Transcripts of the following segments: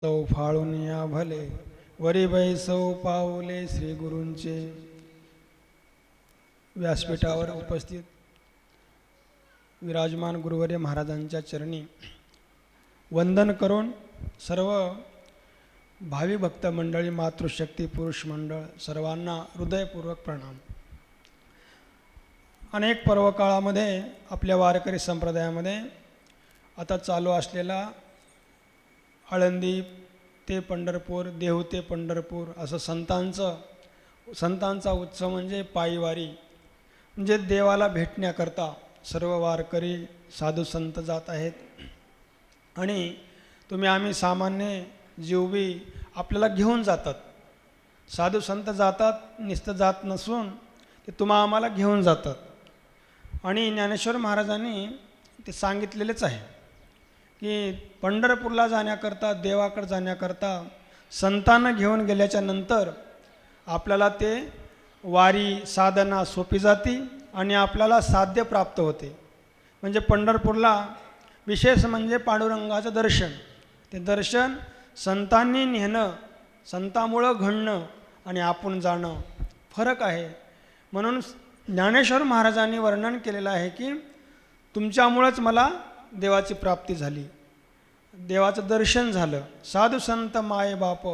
सौ फाळून या भले वरी बैसौ पाऊले श्री गुरूंचे. व्यासपीठावर उपस्थित विराजमान गुरुवर्य महाराजांच्या चरणी वंदन करून सर्व भावी भक्त मंडळी, मातृशक्ती पुरुष मंडळ सर्वांना हृदयपूर्वक प्रणाम. अनेक पर्वकाळामध्ये आपल्या वारकरी संप्रदायामध्ये आता चालू असलेला आळंदी ते पंढरपूर, देहू ते पंढरपूर असं संतांचा उत्सव म्हणजे पायीवारी, म्हणजे देवाला भेटण्याकरता सर्व वारकरी साधू संत जात आहेत. आणि आम्ही सामान्य जीवबी आपल्याला घेऊन जातात. साधू संत जातात, नुसतं जात नसून ते आम्हाला घेऊन जातात. आणि ज्ञानेश्वर महाराजांनी ते सांगितलेलेच आहे की पंढरपूरला जाण्याकरता, देवाकडे जाण्याकरता संतांना घेऊन गेल्याच्या नंतर आपल्याला ते वारी साधना सोपी जाती आणि आपल्याला साध्य प्राप्त होते. म्हणजे पंढरपूरला विशेष म्हणजे पांडुरंगाचं दर्शन, ते दर्शन संतांनी नेणं, संतामुळं घडणं आणि आपण जाणं फरक आहे. म्हणून ज्ञानेश्वर महाराजांनी वर्णन केलेलं आहे की तुमच्यामुळंच मला देवाची प्राप्ती झाली, देवाचं दर्शन झालं. साधू संत माये बाप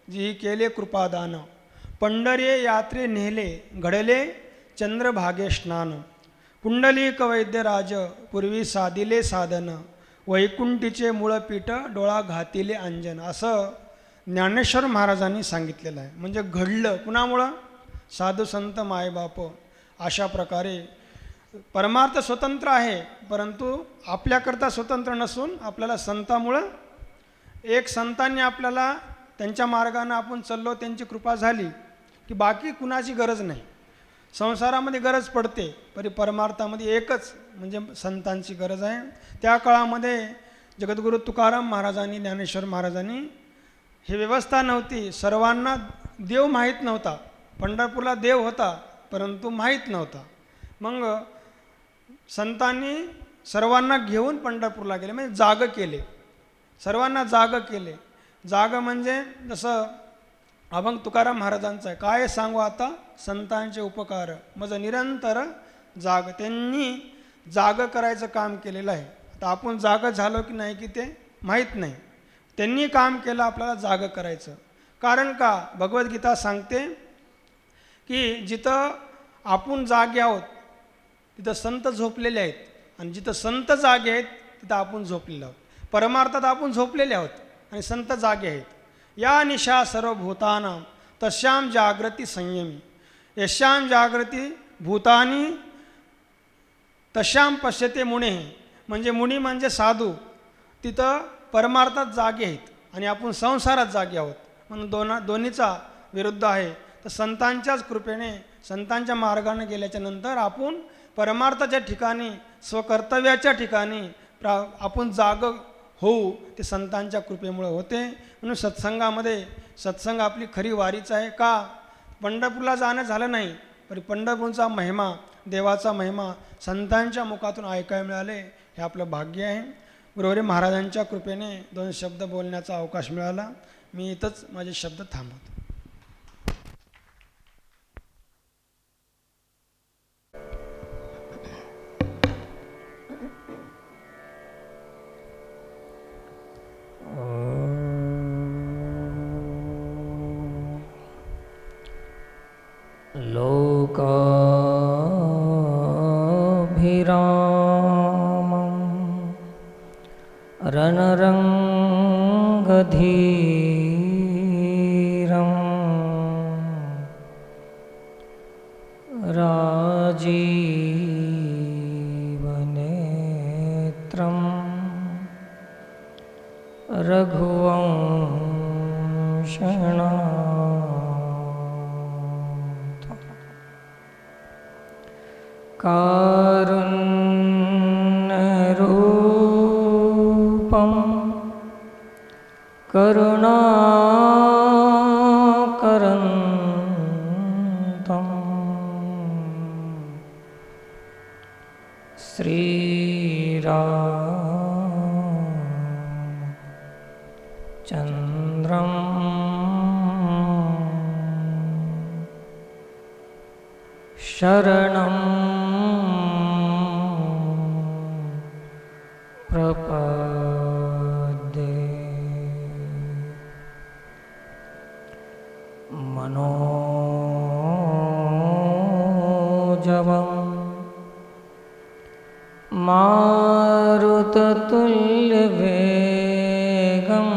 जी केले कृपादान, पंढरे यात्रे नेले घडले चंद्रभागे स्नान, पुंडलिक वैद्यराज पूर्वी साधिले साधन, वैकुंठीचे मूळपीठ डोळा घातिले अंजन, असं ज्ञानेश्वर महाराजांनी सांगितलेलं आहे. म्हणजे घडलं कुणामुळं? साधू संत मायबाप. अशा प्रकारे परमार्थ स्वतंत्र आहे, परंतु आपल्याकरता स्वतंत्र नसून आपल्याला संतामुळं, एक संतांनी आपल्याला त्यांच्या मार्गानं आपण चाललो, त्यांची कृपा झाली की बाकी कुणाची गरज नाही. संसारामध्ये गरज पडते, पण परमार्थामध्ये एकच म्हणजे संतांची गरज आहे. त्या काळामध्ये जगद्गुरू तुकाराम महाराजांनी, ज्ञानेश्वर महाराजांनी ही व्यवस्था नव्हती. सर्वांना देव माहीत नव्हता. पंढरपूरला देव होता परंतु माहीत नव्हता. मग संतांनी सर्वांना घेऊन पंढरपूरला गेले, म्हणजे जाग केले, सर्वांना जाग केले. जाग म्हणजे जसं अभंग तुकाराम महाराजांचं आहे, काय सांगू आता संतांचे उपकार मज निरंतर जाग. त्यांनी जाग करायचं काम केलेलं आहे. आता आपण जाग झालो की नाही की ते माहीत नाही. त्यांनी काम केलं आपल्याला जाग करायचं. कारण का? भगवद्गीता सांगते की जिथं आपण जागे आहोत तिथं संत झोपलेले आहेत, आणि जिथं संत जागे आहेत तिथं आपण झोपलेलो आहोत. परमार्थात आपण झोपलेले आहोत आणि संत जागे आहेत. या निशा सर्वभूतानां तस्यां जागृती संयमी, यस्यां जागृती भूतानी तस्यां पश्यते मुने. म्हणजे मुनी म्हणजे साधू, तिथं परमार्थात जागे आहेत आणि आपण संसारात जागे आहोत. म्हणून दोन्हीचा विरुद्ध आहे. तर संतांच्याच कृपेने, संतांच्या मार्गाने गेल्याच्या नंतर आपण परमार्थाच्या ठिकाणी, स्वकर्तव्याच्या ठिकाणी आपण जाग होऊ, ते संतांच्या कृपेमुळे होते. म्हणून सत्संगामध्ये, सत्संग आपली खरी वारीच आहे. का? पंढरपूरला जाणं झालं नाही, पण पंढरपूरचा महिमा, देवाचा महिमा संतांच्या मुखातून ऐकायला मिळाले, हे आपलं भाग्य आहे. गुरुवर्य महाराजांच्या कृपेने 2 शब्द बोलण्याचा अवकाश मिळाला. मी इथंच माझे शब्द थांबवतो. लोकाभिरामं रणरङ्गधीरं राजीवनेत्रं रघुवंशना कारुण्यरूपं करुणाकरन्तं श्रीरामचन्द्र चन्द्रं शरणं प्रपद्ये मनोजवं मारुततुल्यवेगं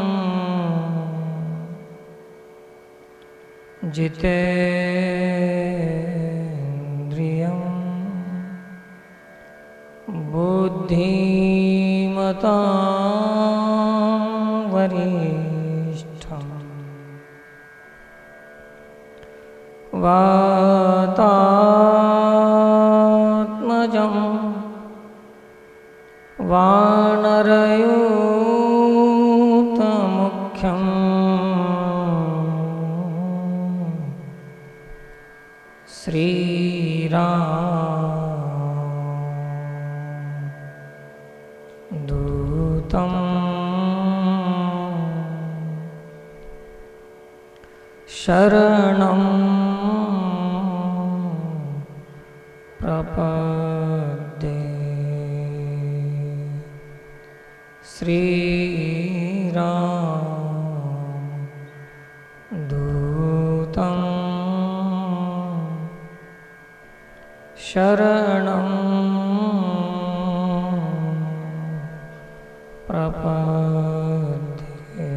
जितेन्द्रियं बुद्धिमतां वरिष्ठम् वातात्मजं वानरयूथमुख्यं श्रीरामदूतं शरणं प्रपद्ये श्रीरामदूतं शरणं प्रपद्ये।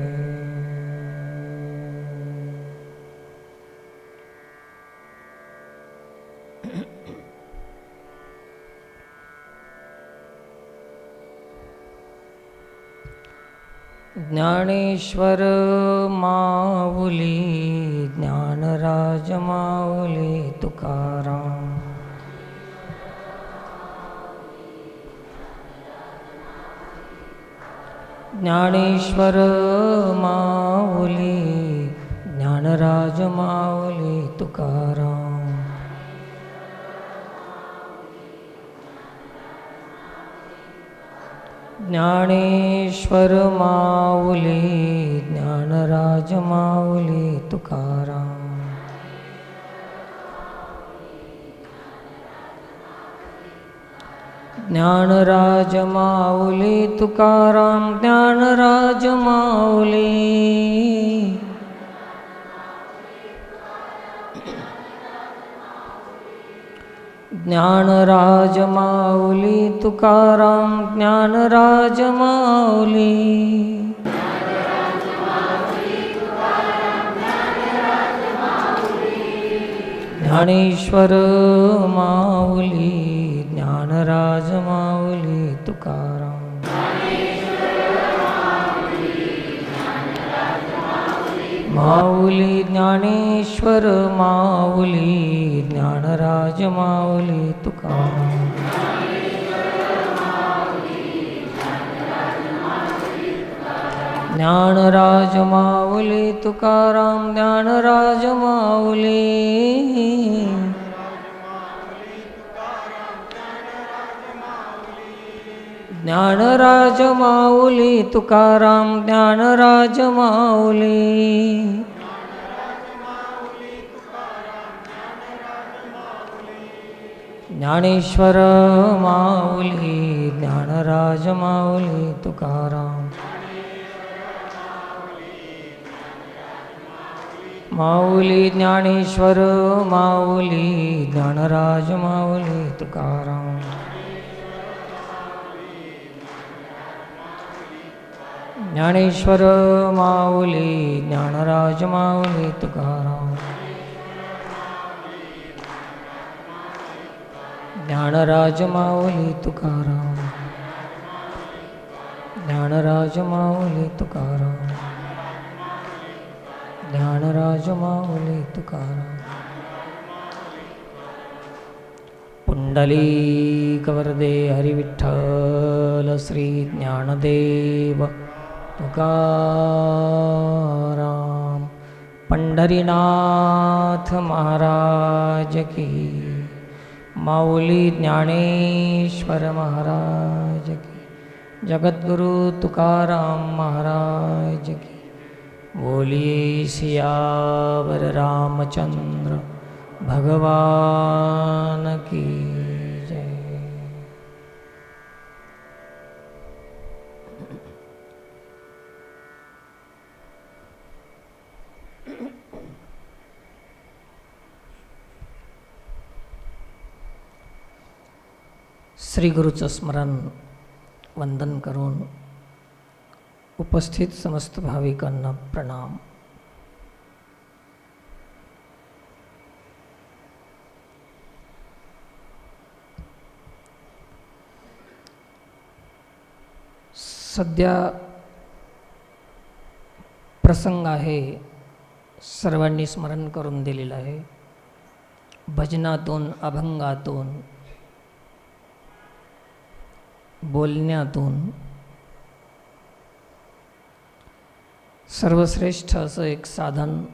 ज्ञानेश्वर माऊली ज्ञानराज माऊली तुकाराम ज्ञानेश्वर माऊली ज्ञानराज माऊली तुकाराम ज्ञानेश्वर माऊली ज्ञानराज माऊली तुकाराम ज्ञानराज माऊली तुकाराम ज्ञानराज माऊली ज्ञानराज माऊली तुकाराम ज्ञानराज माऊली ज्ञानेश्वर माऊली ज्ञानराज माऊली तुकाराम माऊली ज्ञानेश्वर माऊली ज्ञानराज माऊली तुकाराम ज्ञानराज माऊली तुकाराम ज्ञानराज माऊली ज्ञानराज माऊली तुकाराम ज्ञानराज माऊली ज्ञानेश्वर माऊली ज्ञानराज माऊली तुकाराम माऊली ज्ञानेश्वर माऊली ज्ञानराज माऊली तुकाराम ज्ञानेश्वर माऊली ज्ञानराज माऊली तुकाराम ज्ञानराज माऊली तुकाराम ज्ञानराज माऊली तुकाराम ज्ञानराज माऊली तुकाराम पुंडलीकवरदे हरिविठ्ठल श्री ज्ञानदेव तुकाराम पंढरीनाथ महाराज की माऊली ज्ञानेश्वर महाराज की जगद्गुरु तुकाराम महाराज की बोलिए सियावर रामचंद्र भगवान की जय। श्री गुरुचं स्मरण वंदन करून उपस्थित समस्त भाविकांना प्रणाम। सध्या प्रसंग आहे, सर्वांनी स्मरण करून दिलेलं आहे। भजनातून, अभंगातून, बोलण्यातून सर्वश्रेष्ठ असं एक साधन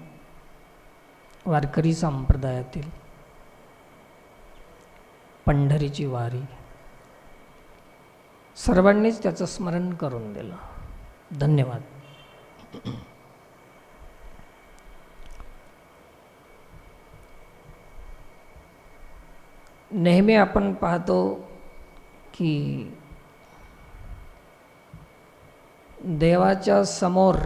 वारकरी संप्रदायातील पंढरीची वारी, सर्वांनीच त्याचं स्मरण करून दिलं। धन्यवाद। नेहमी आपण पाहतो की देवाच्या समोर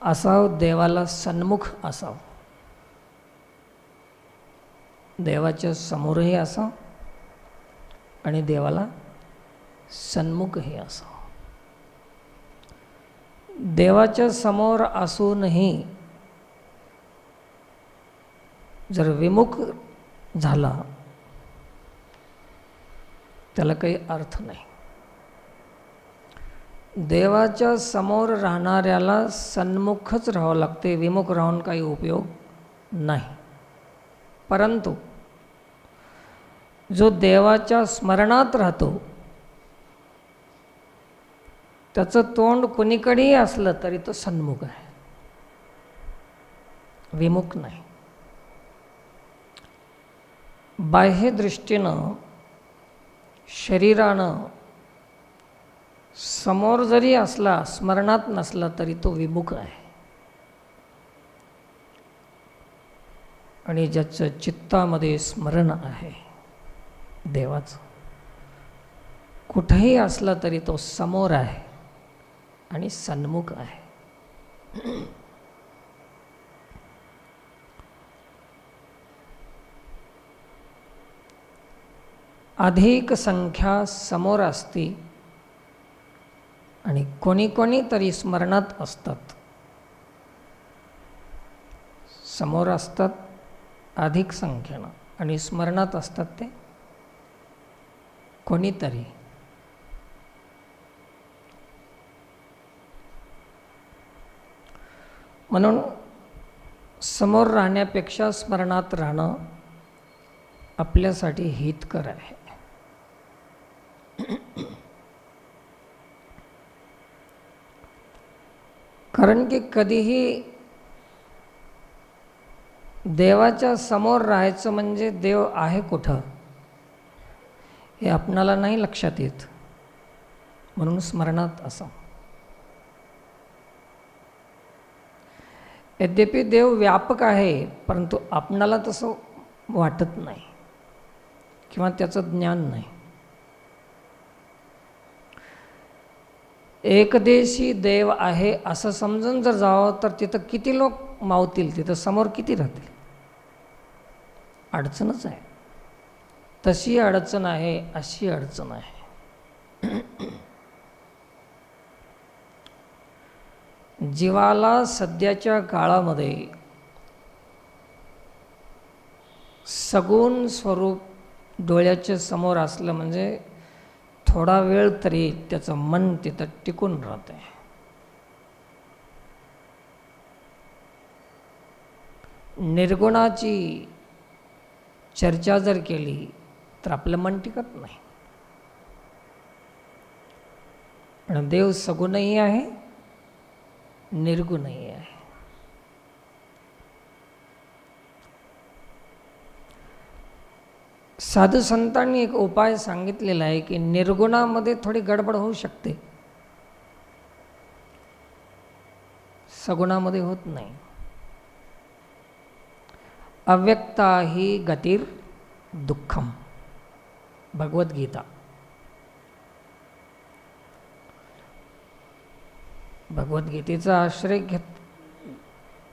असावं, देवाला सन्मुख असावं, देवाच्या समोरही असावं आणि देवाला सन्मुखही असावं। देवाच्या समोर असूनही जर विमुख झाला त्याला काही अर्थ नाही। देवाच्या समोर राहणाऱ्याला सन्मुखच राहावं लागते, विमुख राहून काही उपयोग नाही। परंतु जो देवाच्या स्मरणात राहतो त्याचं तोंड कुणीकडेही असलं तरी तो सन्मुख आहे, विमुख नाही। बाह्य दृष्टीनं शरीरानं समोर जरी असला, स्मरणात नसला तरी तो विमुख आहे। आणि ज्याचं चित्तामध्ये स्मरण आहे देवाचं, कुठेही असला तरी तो समोर आहे आणि सन्मुख आहे। अधिक संख्या समोर असती आणि कोणी कोणी तरी स्मरणात असतात। समोर असतात अधिक संख्येनं आणि स्मरणात असतात ते कोणीतरी। म्हणून समोर राहण्यापेक्षा स्मरणात राहणं आपल्यासाठी हितकर आहे। कारण की कधीही देवाच्या समोर राहायचं म्हणजे देव आहे कुठं हे आपणाला नाही लक्षात येत, म्हणून स्मरणात असावं। यद्यपि देव व्यापक आहे, परंतु आपणाला तसं वाटत नाही किंवा त्याचं ज्ञान नाही। एकदेशी देव आहे असं समजून जर जावं तर तिथं किती लोक मावतील, तिथं समोर किती राहतील, अडचणच आहे। तशी अडचण आहे, अशी अडचण आहे। जीवाला सध्याच्या काळामध्ये सगुण स्वरूप डोळ्याच्या समोर असलं म्हणजे थोडा वेळ तरी त्याचं मन तिथं टिकून राहते। निर्गुणाची चर्चा जर केली तर आपलं मन टिकत नाही। आणि देव सगुणही आहे, निर्गुणही आहे। साधू संतांनी एक उपाय सांगितलेला आहे की निर्गुणामध्ये थोडी गडबड होऊ शकते, सगुणामध्ये होत नाही. अव्यक्ता ही गतिर् दुःखम, भगवद्गीता. भगवद्गीतेचा आश्रय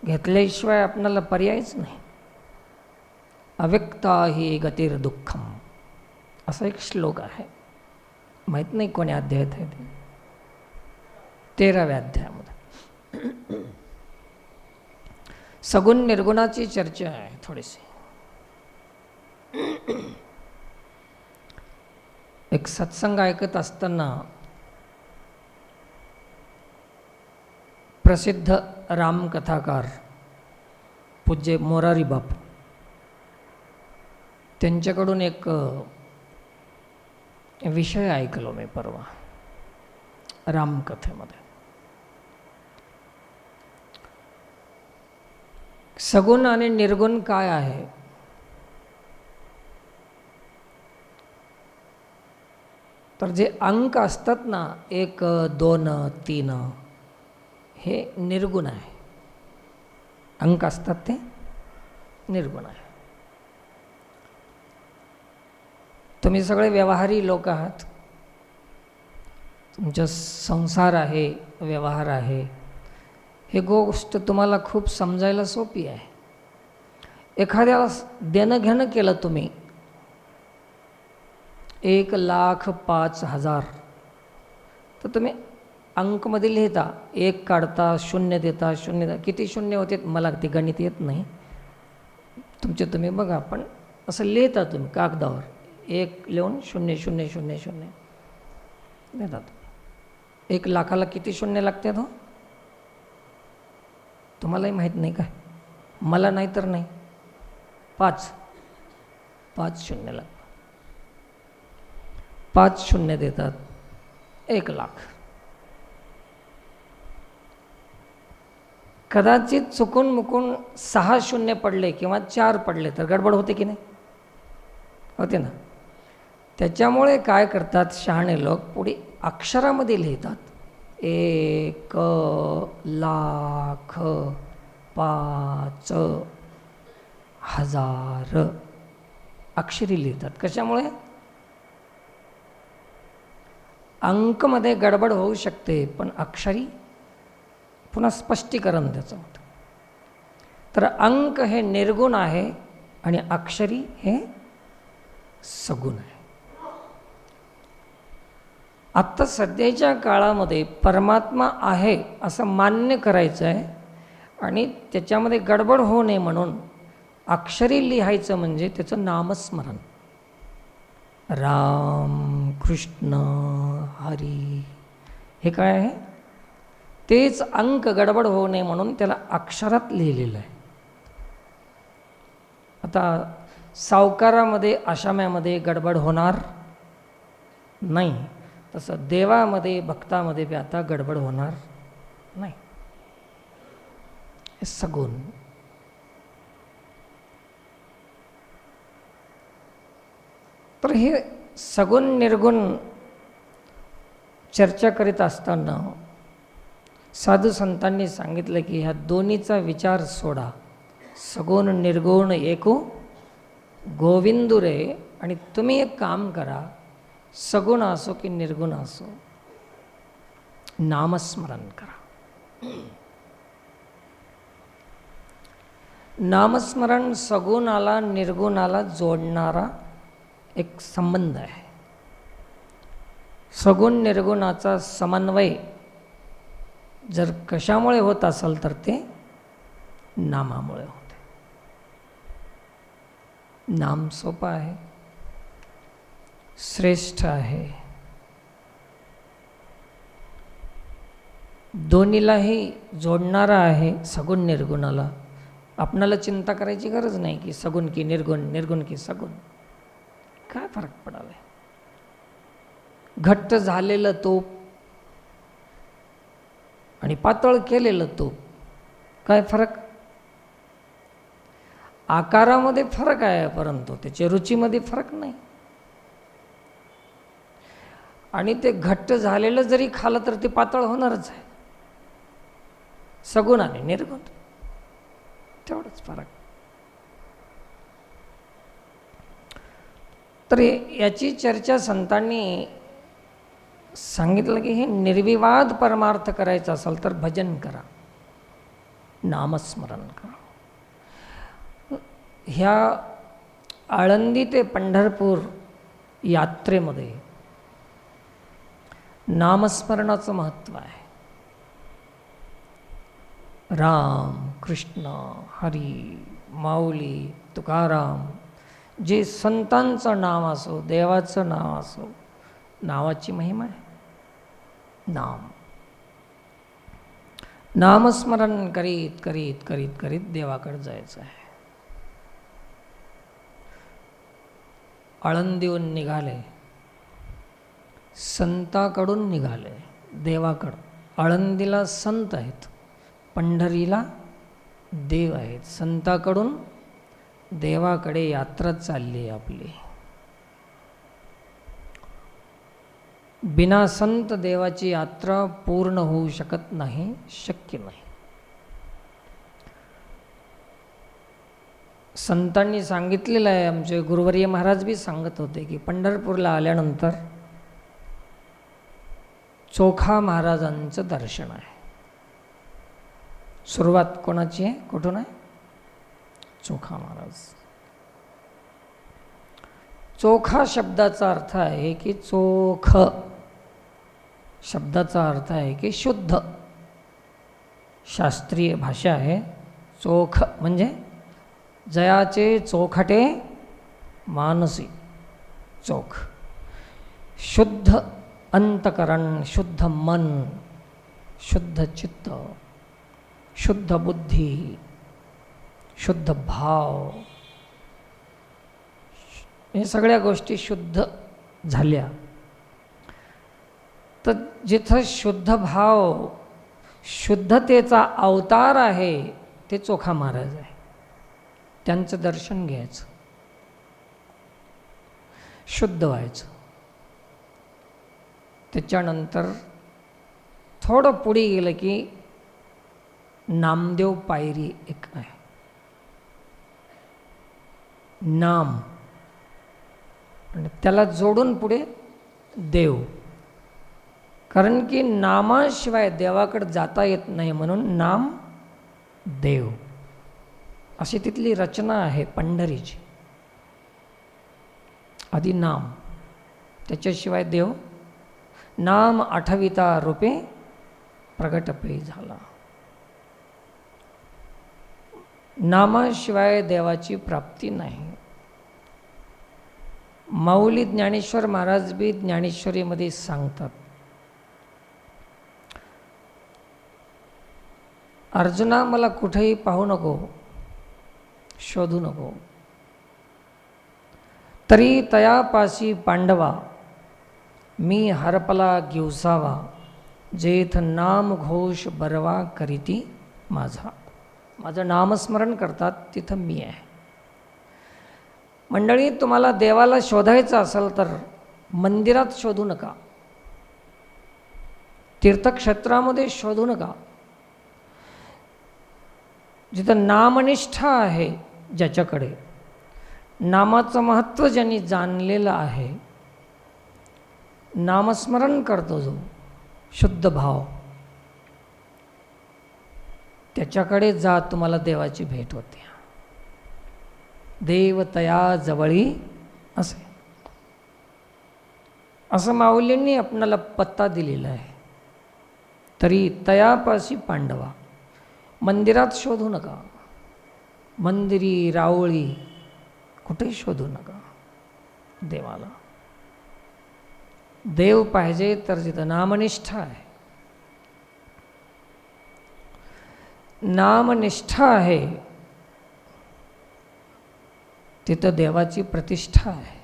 घेतल्याशिवाय आपणाला पर्यायच नाही. अव्यक्ता ही गतिर् दुःखम असा एक श्लोक आहे. माहीत नाही कोण्या अध्यायात आहे ते, 13व्या अध्यायामध्ये. सगुण निर्गुणाची चर्चा आहे थोडीशी. एक सत्संग ऐकत असताना प्रसिद्ध रामकथाकार पूज्य मोरारी बापू त्यांच्याकडून एक विषय ऐकलो मी परवा रामकथेमध्ये. सगुण आणि निर्गुण काय आहे? तर जे अंक असतात ना 1, 2, 3 हे निर्गुण आहे. अंक असतात ते निर्गुण आहे. तुम्ही सगळे व्यवहारी लोक आहात. तुमचा संसार आहे, व्यवहार आहे. ही गोष्ट तुम्हाला खूप समजायला सोपी आहे. एखाद्याला देणं घेणं केलं तुम्ही 1,05,000 तर तुम्ही अंकमध्ये लिहिता, 1 काढता, 0 देता, 0 देता. किती शून्य होते मला ते गणित येत नाही, तुमचे तुम्ही बघा. पण असं लिहिता तुम्ही कागदावर, 1 लिहून 0 0 0 0 देतात. 1 लाखाला किती शून्य लागते तो तुम्हालाही माहीत नाही काय? मला नाही तर नाही. 5 शून्य लागतात. 5 शून्य देतात 1 लाख. कदाचित चुकून मुकून 6 शून्य पडले किंवा 4 पडले तर गडबड होते की नाही? होते ना. त्याच्यामुळे काय करतात शहाणे लोक, पुढे अक्षरामध्ये लिहितात 1,00,000 अक्षरी लिहितात. कशामुळे? अंकमध्ये गडबड होऊ शकते पण अक्षरी पुन्हा स्पष्टीकरण त्याचं होतं. तर अंक हे निर्गुण आहे आणि अक्षरी हे सगुण आहे. आत्ता सध्याच्या काळामध्ये परमात्मा आहे असं मान्य करायचं आहे आणि त्याच्यामध्ये गडबड होऊ नये म्हणून अक्षरी लिहायचं, म्हणजे त्याचं नामस्मरण. राम कृष्ण हरी हे काय आहे? तेच अंक गडबड होऊ नये म्हणून त्याला अक्षरात लिहिलेलं आहे. आता सावकारामध्ये आशाम्यामध्ये गडबड होणार नाही, तसं देवामध्ये भक्तामध्ये बी आता गडबड होणार नाही. हे सगुण. तर हे सगुण निर्गुण चर्चा करीत असताना साधू संतांनी सांगितलं की ह्या दोन्हीचा विचार सोडा. सगुण निर्गुण एकू गोविंदू रे. आणि तुम्ही एक काम करा, सगुण असो की निर्गुण असो, नामस्मरण करा. नामस्मरण सगुणाला निर्गुणाला जोडणारा एक संबंध आहे. सगुण निर्गुणाचा समन्वय जर कशामुळे होत असेल तर ते नामामुळे होते. नाम सोपं आहे, श्रेष्ठ आहे, दोन्हीलाही जोडणारा आहे. सगुण निर्गुणाला आपणाला चिंता करायची गरज नाही की सगुण की निर्गुण, निर्गुण की सगुण. काय फरक पडावे? घट्ट झालेलं तूप आणि पातळ केलेलं तूप, काय फरक? आकारामध्ये फरक आहे परंतु त्याच्या रुचीमध्ये फरक नाही. आणि ते घट्ट झालेलं जरी खाल्लं तर ते पातळ होणारच आहे. सगुण आणि निर्गुण, तेवढंच फरक. तर याची चर्चा संतांनी सांगितलं की हे निर्विवाद परमार्थ करायचा असेल तर भजन करा, नामस्मरण करा. ह्या आळंदी ते पंढरपूर यात्रेमध्ये नामस्मरणाचं महत्त्व आहे. राम, कृष्ण, हरी, माऊली, तुकाराम, जे संतांचं नाव असो, देवाचं नाव असो, नावाची महिमा आहे. नामस्मरण करीत करीत करीत करीत देवाकडे जायचं आहे. आळंदीहून निघाले, संताकडून निघाले देवाकडं. आळंदीला संत आहेत, पंढरीला देव आहेत. संताकडून देवाकडे यात्रा चालली आहे आपली. बिना संत देवाची यात्रा पूर्ण होऊ शकत नाही, शक्य नाही. संतांनी सांगितलेलं आहे, आमचे गुरुवर्य महाराज बी सांगत होते की पंढरपूरला आल्यानंतर चोखा महाराजांचं दर्शन आहे. सुरुवात कोणाची आहे, कुठून आहे? चोखा महाराज. चोखा शब्दाचा अर्थ आहे की चोख शब्दाचा अर्थ आहे की शुद्ध. शास्त्रीय भाषा आहे. चोख म्हणजे जयाचे चोखटे मानसी, चोख. शुद्ध अंतकरण, शुद्ध मन, शुद्ध चित्त, शुद्ध बुद्धी, शुद्ध भाव, हे सगळ्या गोष्टी शुद्ध झाल्या. तर जिथं शुद्ध भाव, शुद्धतेचा अवतार आहे ते चोखा महाराज आहे. त्यांचं दर्शन घ्यायचं, शुद्ध व्हायचं. त्याच्यानंतर थोडं पुढे गेलं की नामदेव पायरी एक आहे. नाम आणि त्याला जोडून पुढे देव. कारण की नामाशिवाय देवाकडे जाता येत नाही, म्हणून नाम देव अशी तिथली रचना आहे पंढरीची. आधी नाम, त्याच्याशिवाय देव. नाम आठविता रूपे प्रगटपै झाला. नामाशिवाय देवाची प्राप्ती नाही. माऊली ज्ञानेश्वर महाराज बी ज्ञानेश्वरीमध्ये सांगतात, अर्जुना मला कुठेही पाहू नको, शोधू नको, तरी तयापाशी पांडवा मी हरपला गिवसावा, जेथ नाम घोष बरवा करीती माझा. माझं नामस्मरण करतात तिथं मी आहे. मंडळी, तुम्हाला देवाला शोधायचं असेल तर मंदिरात शोधू नका, तीर्थक्षेत्रामध्ये शोधू नका. जिथं नामनिष्ठा आहे, ज्याच्याकडे नामाचं महत्त्व ज्यांनी जाणलेलं आहे, नामस्मरण करतो जो शुद्ध भाव, त्याच्याकडे जा, तुम्हाला देवाची भेट होते. देव तया जवळी असे, असं माऊलींनी आपणाला पत्ता दिलेला आहे. तरी तयापाशी पांडवा, मंदिरात शोधू नका, मंदिरी रावळी कुठे शोधू नका. देवाला देव पाहिजे तर जिथं नामनिष्ठा आहे, नामनिष्ठा आहे तिथं देवाची प्रतिष्ठा आहे.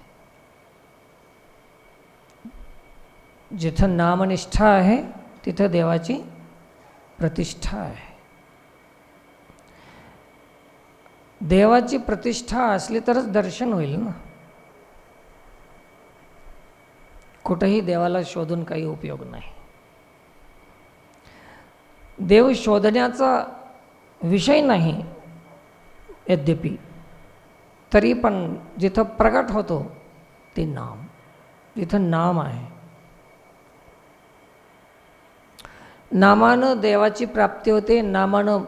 जिथं नामनिष्ठा आहे तिथं देवाची प्रतिष्ठा आहे. देवाची प्रतिष्ठा असली तरच दर्शन होईल ना. कुठेही देवाला शोधून काही उपयोग नाही. देव शोधण्याचा विषय नाही, यद्यपि तरी पण जिथं प्रगट होतो ते नाम, जिथं नाम आहे. नामानं देवाची प्राप्ती होते, नामानं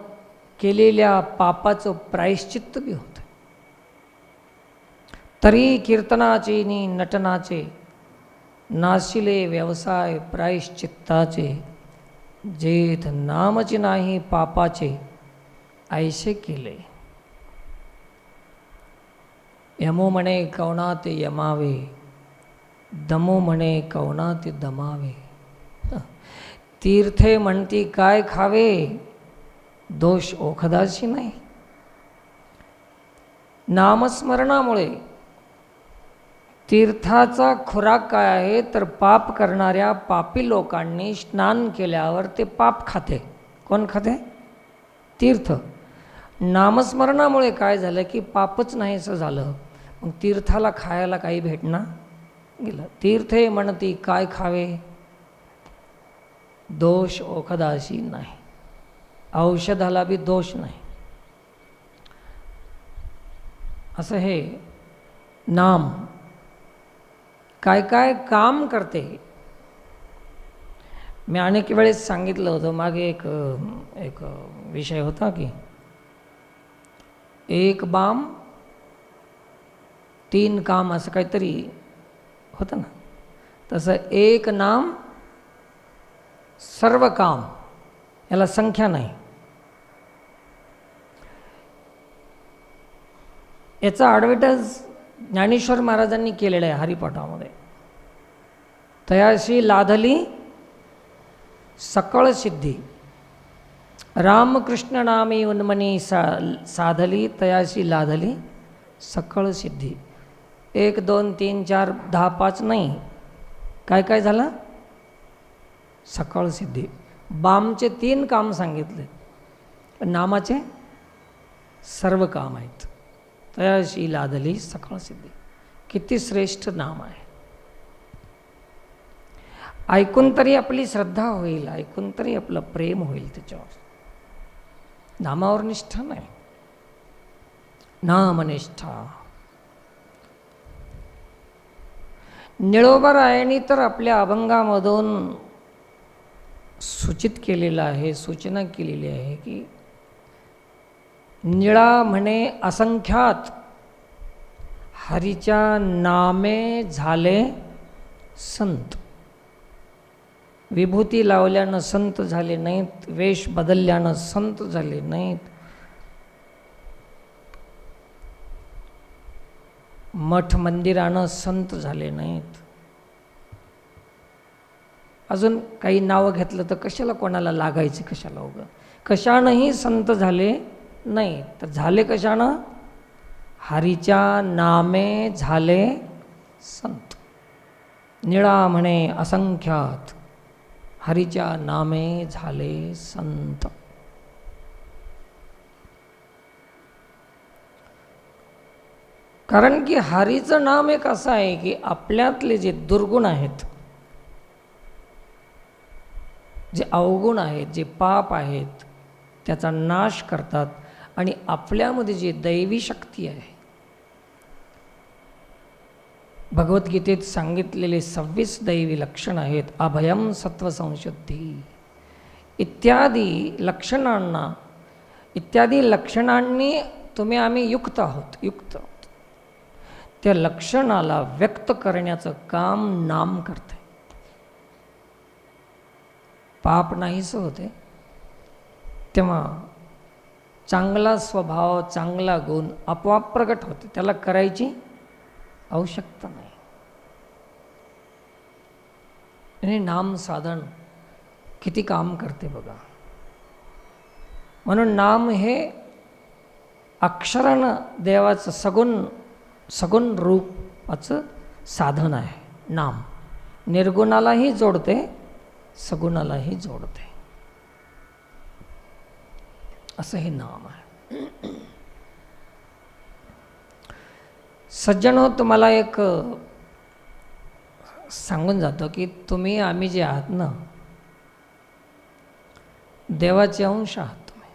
केलेल्या पापाचं प्रायश्चित्त बी होतं. तरी कीर्तनाचे नि नटनाचे नाशिले व्यवसाय प्रायश्चित्ताचे, जेथ नामची नाही पापाचे ऐसे केले. यमो म्हणे कवनात यमावे, दमो म्हणे कवनात दमावे. तीर्थे म्हणती काय खावे, दोष ओखदाशी नाही. नामस्मरणामुळे तीर्थाचा खुराक काय आहे तर पाप करणाऱ्या पापी लोकांनी स्नान केल्यावर ते पाप खाते. कोण खाते? तीर्थ. नामस्मरणामुळे काय झालं की पापच नाहीसं झालं. मग तीर्थाला खायला काही भेटणार गेलं. तीर्थे म्हणती काय खावे, दोष ओखदाशी नाही. औषधाला बी दोष नाही. असं हे नाम काय काय काम करते. मी अनेक वेळेस सांगितलं होतं, मागे एक विषय होता की एक बाम तीन काम असं काहीतरी होतं ना. तसं एक नाम सर्व काम, याला संख्या नाही. याचा ॲडव्हर्टाइज ज्ञानेश्वर महाराजांनी केलेलं आहे हरिपाठामध्ये. तयाशी लाधली सकळ सिद्धी, रामकृष्ण नामी उन्मनी साधली, तयाशी लाधली सकळ सिद्धी. 1 2 3 4 10 5 नाही, काय काय झालं? सकळ सिद्धी. बामचे 3 काम सांगितले, पण नामाचे सर्व काम आहेत. तयाशी लाधली सकळ सिद्धी. किती श्रेष्ठ नाम आहे. ऐकून तरी आपली श्रद्धा होईल, ऐकून तरी आपलं प्रेम होईल त्याच्यावर. नामावर निष्ठा नाही, नामनिष्ठा. निळोबारायांनी तर आपल्या अभंगामधून सूचित केलेलं आहे, सूचना केलेली आहे की निळा म्हणे असंख्यात, हरीच्या नामे झाले संत. विभूती लावल्यानं संत झाले नाहीत, वेश बदलल्यानं संत झाले नाहीत, मठ मंदिरानं संत झाले नाहीत. अजून काही नावं घेतलं तर कशाला कोणाला लागायचे, कशाला उगं. कशानंही संत झाले नाही, तर झाले कशानं? हरीच्या नामे झाले संत. निळा म्हणे असंख्यात, हरीच्या नामे झाले संत. कारण की हरीचं नाम एक असं आहे की आपल्यातले जे दुर्गुण आहेत, जे अवगुण आहेत, जे पाप आहेत, त्याचा नाश करतात. आणि आपल्यामध्ये जी दैवी शक्ती आहे, भगवद्गीतेत सांगितलेले 26 दैवी लक्षण आहेत. अभयम, सत्वसंशुद्धी इत्यादी लक्षणांनी तुम्ही आम्ही युक्त आहोत, युक्त. त्या लक्षणाला व्यक्त करण्याचं काम नाम करते. पाप नाहीसं होते, तेव्हा चांगला स्वभाव, चांगला गुण आपोआप प्रगट होते. त्याला करायची आवश्यकता नाही. आणि नाम साधन किती काम करते बघा. म्हणून नाम हे अक्षरानं देवाचं सगुण रूपाचं साधन आहे. नाम निर्गुणालाही जोडते, सगुणालाही जोडते. असं हे नाम आहे. सज्जनो, तुम्हाला एक सांगून जातो की तुम्ही आम्ही जे आहात ना, देवाचे अंश आहात तुम्ही.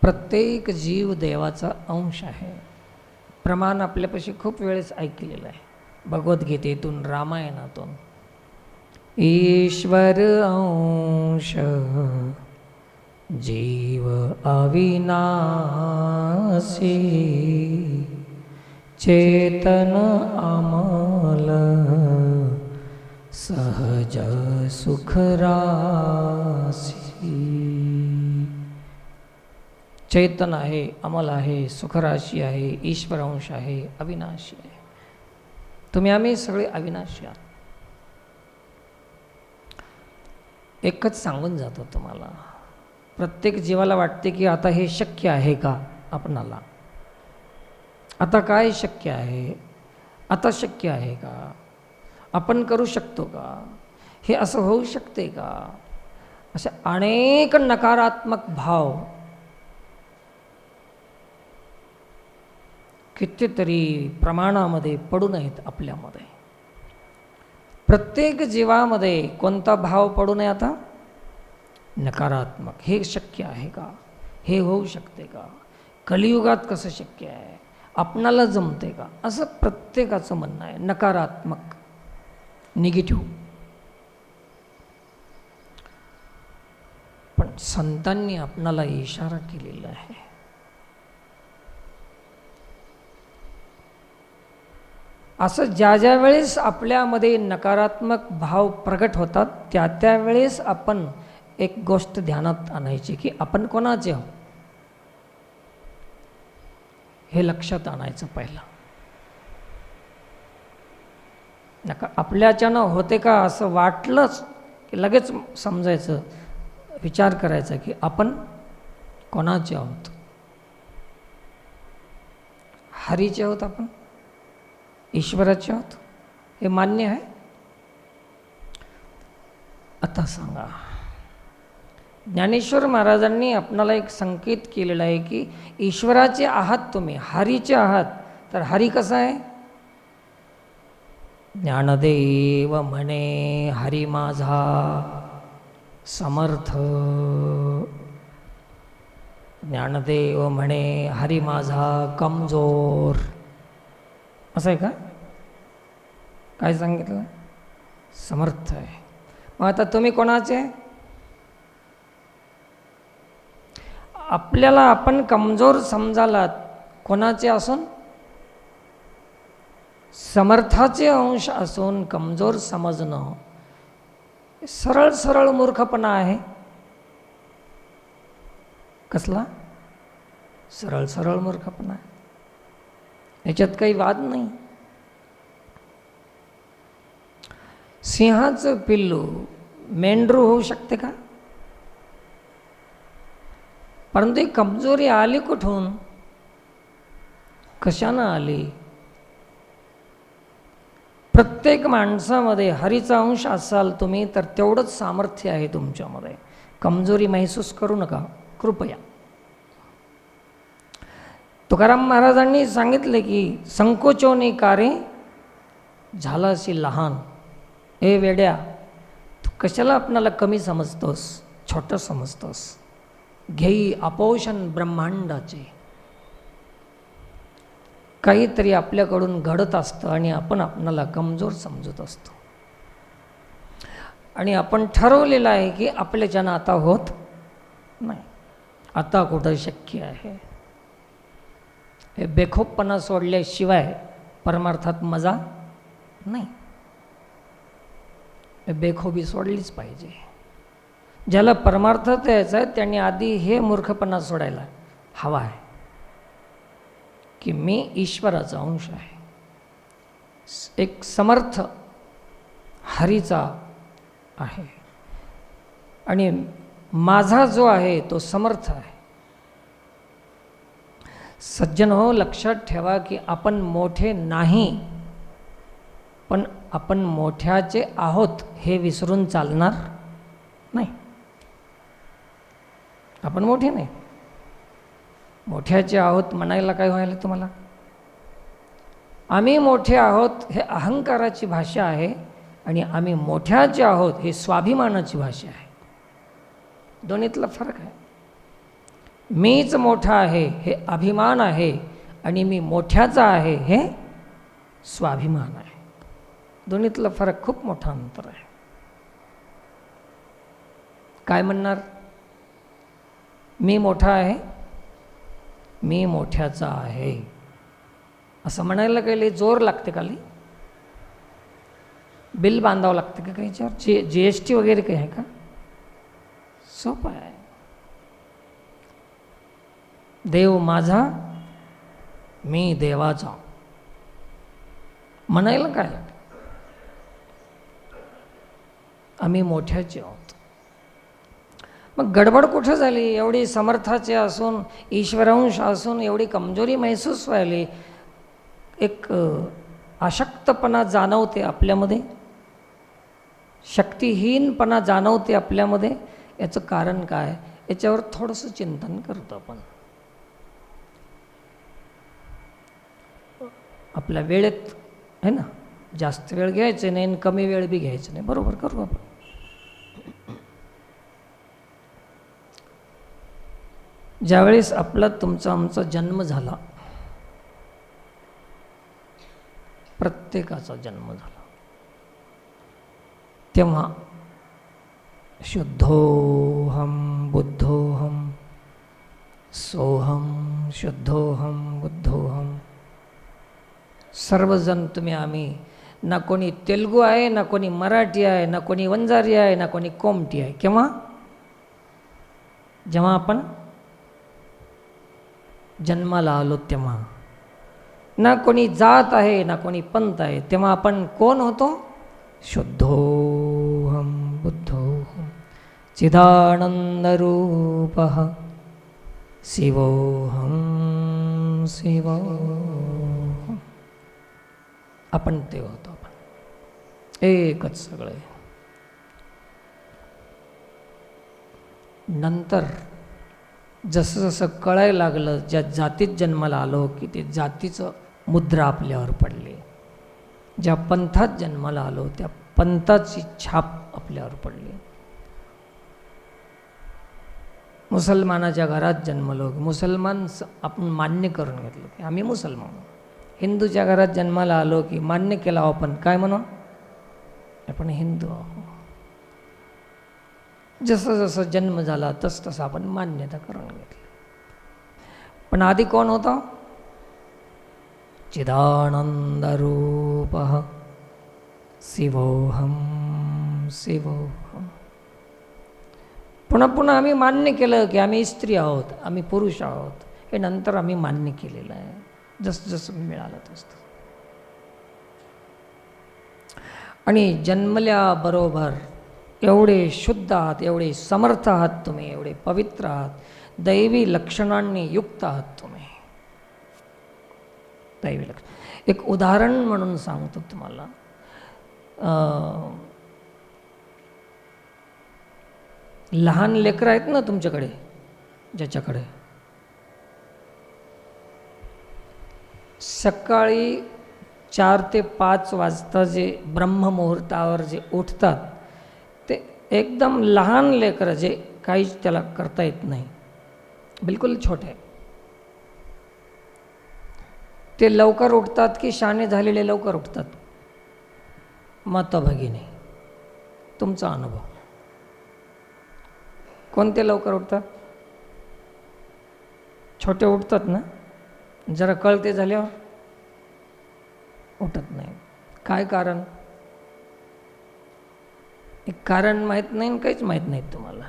प्रत्येक जीव देवाचा अंश आहे. प्रमाण आपल्यापाशी खूप वेळेस ऐकलेलं आहे, भगवद्गीतेतून, रामायणातून. ईश्वर अंश जीव अविनाशी, चेतन अमल सहज सुख रासी. चैतन आहे, अमल आहे, सुखराशी आहे, ईश्वर अंश आहे, अविनाशी आहे. तुम्ही आम्ही सगळे अविनाशी आहात. एकच सांगून जातो तुम्हाला, प्रत्येक जीवाला वाटते की आता हे शक्य आहे का आपणाला, आता काय शक्य आहे, आता शक्य आहे का, आपण करू शकतो का, हे असं होऊ शकते का. असे अनेक नकारात्मक भाव कितीतरी प्रमाणामध्ये पडू नयेत आपल्यामध्ये. प्रत्येक जीवामध्ये कोणता भाव पडू नये आता, नकारात्मक. हे शक्य आहे का, हे होऊ शकते का, कलियुगात कसं शक्य आहे, आपणाला जमते का, असं प्रत्येकाचं म्हणणं आहे. नकारात्मक, निगेटिव्ह. पण संतांनी आपणाला इशारा केलेला आहे, असं ज्या ज्या वेळेस आपल्यामध्ये नकारात्मक भाव प्रगट होतात त्या त्यावेळेस आपण एक गोष्ट ध्यानात आणायची की आपण कोणाचे आहोत, हे लक्षात आणायचं पहिलं. नका आपल्याच्यानं होते का असं वाटलंच की लगेच समजायचं, विचार करायचा की आपण कोणाचे आहोत. हरीचे आहोत आपण, ईश्वराचे आहोत, हे मान्य आहे. आता सांगा, ज्ञानेश्वर महाराजांनी आपणाला एक संकेत केलेला आहे की ईश्वराचे आहात तुम्ही, हरीचे आहात. तर हरी कसा आहे, ज्ञानदेव म्हणे हरी माझा समर्थ, ज्ञानदेव म्हणे हरी माझा कमजोर. असं आहे का, काय सांगितलं, समर्थ आहे. मग आता तुम्ही कोणाचे, आपल्याला आपण कमजोर समजालात, कोणाचे असून, समर्थाचे अंश असून कमजोर समजणं सरळ सरळ मूर्खपणा आहे. कसला, सरळ सरळ मूर्खपणा आहे, याच्यात काही वाद नाही. सिंहाचं पिल्लू मेंढरू होऊ शकते का, परंतु ही कमजोरी आली कुठून, कशानं आली. प्रत्येक माणसामध्ये हरीचा अंश असाल तुम्ही तर तेवढंच सामर्थ्य आहे तुमच्यामध्ये. कमजोरी महसूस करू नका कृपया. तुकाराम महाराजांनी सांगितले की संकोचोने कारे झालासी लहान. ए वेड्या, तू कशाला आपणाला कमी समजतोस, छोटं समजतोस. घेई अपोषण ब्रह्मांडाचे. काहीतरी आपल्याकडून घडत असतं आणि आपण आपणाला कमजोर समजत असतो. आणि आपण ठरवलेलं आहे की आपल्याच्यानं आता होत नाही, आता कुठं शक्य आहे. हे बेखोपपणा सोडल्याशिवाय परमार्थात मजा नाही. हे बेखोबी सोडलीच पाहिजे. ज्याला परमार्थात यायचं आहे त्यांनी आधी हे मूर्खपणा सोडायला हवा आहे की मी ईश्वराचा अंश आहे, एक समर्थ हरीचा आहे आणि माझा जो आहे तो समर्थ आहे. सज्जन हो, लक्षात ठेवा की आपण मोठे नाही, पण आपण मोठ्याचे आहोत हे विसरून चालणार नाही. आपण मोठे नाही, मोठ्याचे आहोत म्हणायला काय व्हायला तुम्हाला. आम्ही मोठे आहोत हे अहंकाराची भाषा आहे. आणि आम्ही मोठ्याचे आहोत हे स्वाभिमानाची भाषा आहे. दोन्हीतला फरक आहे. मीच मोठा आहे हे अभिमान आहे आणि मी मोठ्याचा आहे हे स्वाभिमान आहे. दोन्हीतला फरक खूप मोठा अंतर आहे. काय म्हणणार? मी मोठा आहे, मी मोठ्याचा आहे असं म्हणायला काही जोर लागते का? बिल बांधावं लागतं का काही याच्यावर? GST वगैरे काही आहे का? सोपं आहे. देव माझा, मी देवाचा म्हणायला काय? आम्ही मोठ्याचे आहोत. मग गडबड कुठं झाली? एवढी समर्थाचे असून, ईश्वरांश असून एवढी कमजोरी महसूस व्हायली, एक अशक्तपणा जाणवते आपल्यामध्ये, शक्तिहीनपणा जाणवते आपल्यामध्ये. याचं कारण काय? याच्यावर थोडंसं चिंतन करतो आपण. आपल्या वेळेत आहे ना, जास्त वेळ घ्यायचे नाही आणि कमी वेळ बी घ्यायचं नाही. बरोबर करू आपण. ज्यावेळेस आपला तुमचा आमचा जन्म झाला, प्रत्येकाचा जन्म झाला, तेव्हा शुद्धोहम बुद्धोहम सोहम शुद्धोहम बुद्धोहम. सर्वजण तुम्ही आम्ही, ना कोणी तेलुगू आहे, ना कोणी मराठी आहे, ना कोणी वंजारी आहे, ना कोणी कोमटी आहे. केव्हा? जेव्हा आपण जन्माला आलो तेव्हा. ना कोणी जात आहे, ना कोणी पंथ आहे. तेव्हा आपण कोण होतो? शुद्धोहम बुद्धोहम चिदानंदरूपः शिवोहम शिवोहम. आपण ते होतो. आपण एकच सगळे. नंतर जसं जसं कळायला लागलं, ज्या जातीत जन्माला आलो की ते जातीचं मुद्रा आपल्यावर पडली, ज्या पंथात जन्माला आलो त्या पंथाची छाप आपल्यावर पडली. मुसलमानाच्या घरात जन्मलो, मुसलमान आपण मान्य करून घेतलं की आम्ही मुसलमान. हिंदूच्या घरात जन्माला आलो की मान्य केलं आपण, काय म्हणून? आपण हिंदू आहोत. जसं जसं जन्म झाला तस तसं आपण मान्यता करून घेतली. पण आधी कोण होता? चिदानंदरूपः शिवोहम शिवोहम. पुन्हा पुन्हा आम्ही मान्य केलं की आम्ही स्त्री आहोत, आम्ही पुरुष आहोत. हे नंतर आम्ही मान्य केलेलं आहे, जसं जसं मिळालं तसं. आणि जन्मल्याबरोबर एवढे शुद्ध आहात, एवढे समर्थ आहात तुम्ही, एवढे पवित्र आहात, दैवी लक्षणांनी युक्त आहात तुम्ही. दैवी लक्षण एक उदाहरण म्हणून सांगतो तुम्हाला. लहान लेकरं आहेत ना तुमच्याकडे, ज्याच्याकडे सकाळी 4 ते 5 वाजता जे ब्रह्ममुहूर्तावर जे उठतात, ते एकदम लहान लेकरं, जे काहीच त्याला करता येत नाही, बिलकुल छोटे, ते लवकर उठतात की शहाणे झालेले लवकर उठतात? माता भगिनी, तुमचा अनुभव. कोणते लवकर उठतात? छोटे उठतात ना, जरा कळते झाल्यावर उठत नाही. काय कारण? एक कारण माहीत नाही, काहीच माहीत नाही तुम्हाला.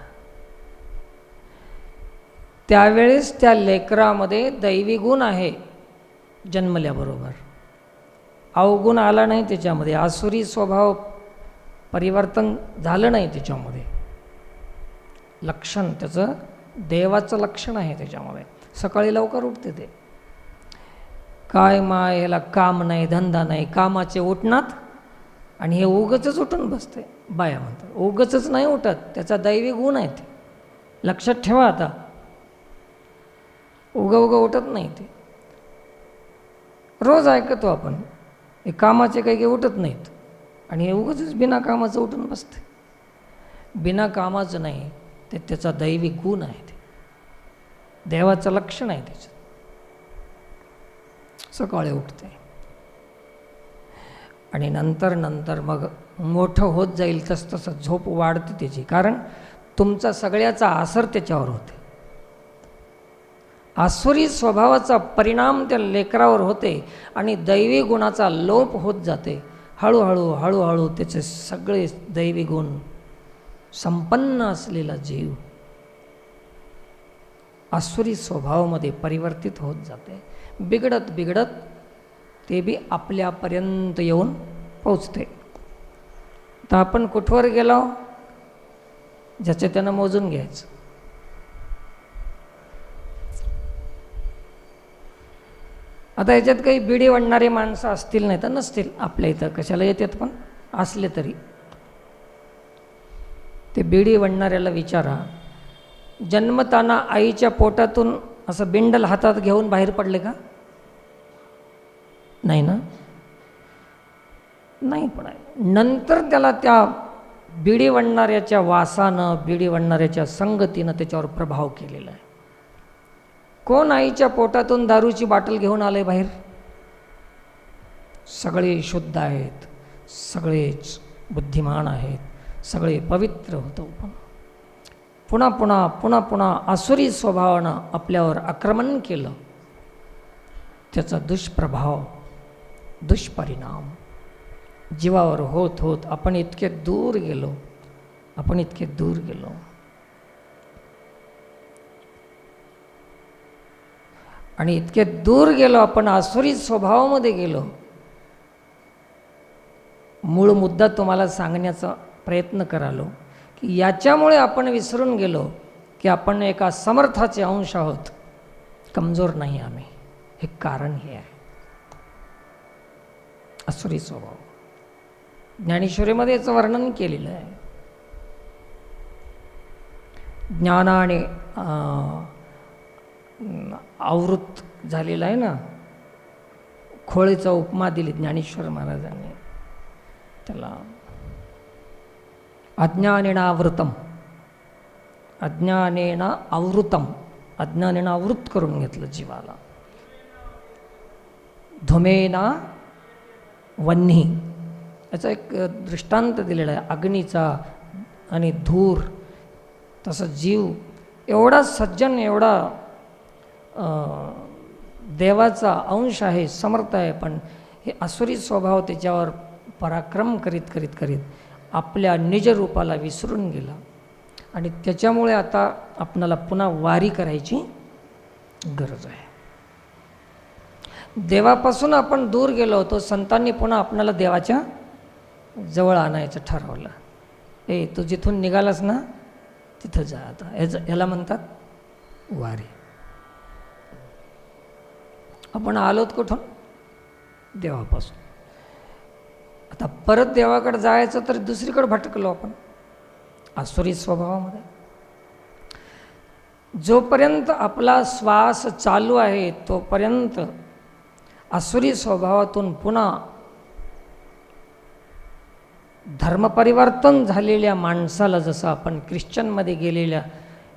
त्यावेळेस त्या लेकरामध्ये दैवी गुण आहे जन्मल्याबरोबर, अवगुण आला नाही त्याच्यामध्ये, आसुरी स्वभाव परिवर्तन झालं नाही त्याच्यामध्ये. लक्षण त्याचं देवाचं लक्षण आहे त्याच्यामध्ये. सकाळी लवकर उठते ते. काय माय, ह्याला काम नाही, धंदा नाही, कामाचे उठणात आणि हे उगचच उठून बसते. बाया म्हणतात उगचच नाही उठत, त्याचा दैवी गुण आहे ते. लक्षात ठेवा आता, उगं उठत नाही ते. रोज ऐकतो आपण, हे कामाचे काही उठत नाहीत आणि हे उगाचच बिना कामाचं उठून बसते. बिना कामाचं नाही, ते त्याचा दैवी गुण आहे, ते देवाचं लक्षण आहे त्याचं. सकाळी उठते आणि नंतर मग मोठं होत जाईल तसं झोप वाढते त्याची, कारण तुमचा सगळ्याचा आसर त्याच्यावर होते. आसुरी स्वभावाचा परिणाम त्या लेकरावर होते आणि दैवी गुणाचा लोप होत जाते. हळूहळू त्याचे सगळे दैवी गुण संपन्न असलेला जीव आसुरी स्वभावामध्ये परिवर्तित होत जाते. बिघडत ते बी आपल्यापर्यंत येऊन पोचते. तर आपण कुठवर गेलो, ज्याचे त्यानं मोजून घ्यायचं. आता याच्यात काही बिडी वणणारे माणसं असतील नाही तर नसतील, आपल्या इथं कशाला येतात, पण असले तरी ते बिडी वणणाऱ्याला विचारा, जन्मताना आईच्या पोटातून असं बिंडल हातात घेऊन बाहेर पडले का? नाही ना, नाही पडाय. नंतर त्याला त्या बिडी वणणाऱ्याच्या वासानं, बिडी वणणाऱ्याच्या संगतीनं त्याच्यावर प्रभाव केलेला आहे. कोण आईच्या पोटातून दारूची बाटल घेऊन आले बाहेर? सगळे शुद्ध आहेत, सगळेच बुद्धिमान आहेत, सगळे पवित्र होतो. पुन्हा आसुरी स्वभावानं आपल्यावर आक्रमण केलं. त्याचा दुष्प्रभाव, दुष्परिणाम जीवावर होत आपण इतके दूर गेलो. आणि इतके दूर गेलो, आपण आसुरी स्वभावामध्ये गेलो. मूळ मुद्दा तुम्हाला सांगण्याचा प्रयत्न करालो की याच्यामुळे आपण विसरून गेलो की आपण एका समर्थाचे अंश आहोत, कमजोर नाही आम्ही. हे कारण हे आहे, आसुरी स्वभाव. ज्ञानेश्वरीमध्ये याचं वर्णन केलेलं आहे. ज्ञानाने आवृत झालेला आहे ना, खोळीचा उपमा दिली ज्ञानेश्वर महाराजांनी त्याला. अज्ञानेन आवृतम, अज्ञानेन आवृतम, अज्ञानेनं आवृत करून घेतलं जीवाला. धुमेना वन्ही, याचा एक दृष्टांत दिलेला आहे, अग्नीचा आणि धूर. तसं जीव एवढा सज्जन, एवढा देवाचा अंश आहे, समर्थ आहे, पण हे आसुरी स्वभाव त्याच्यावर पराक्रम करीत आपल्या निजरूपाला विसरून गेला. आणि त्याच्यामुळे आता आपणाला पुन्हा वारी करायची गरज आहे. देवापासून आपण दूर गेलो होतो, संतांनी पुन्हा आपणाला देवाच्या जवळ आणायचं ठरवलं. तू जिथून निघालास ना तिथं जा. आता ह्याला म्हणतात वारी. आपण आलोत कुठून? देवापासून. आता परत देवाकडे जायचं तर दुसरीकडे भटकलो आपण आसुरी स्वभावामध्ये. जोपर्यंत आपला श्वास चालू आहे तोपर्यंत आसुरी स्वभावातून पुन्हा धर्मपरिवर्तन झालेल्या माणसाला, जसं आपण ख्रिश्चनमध्ये गेलेल्या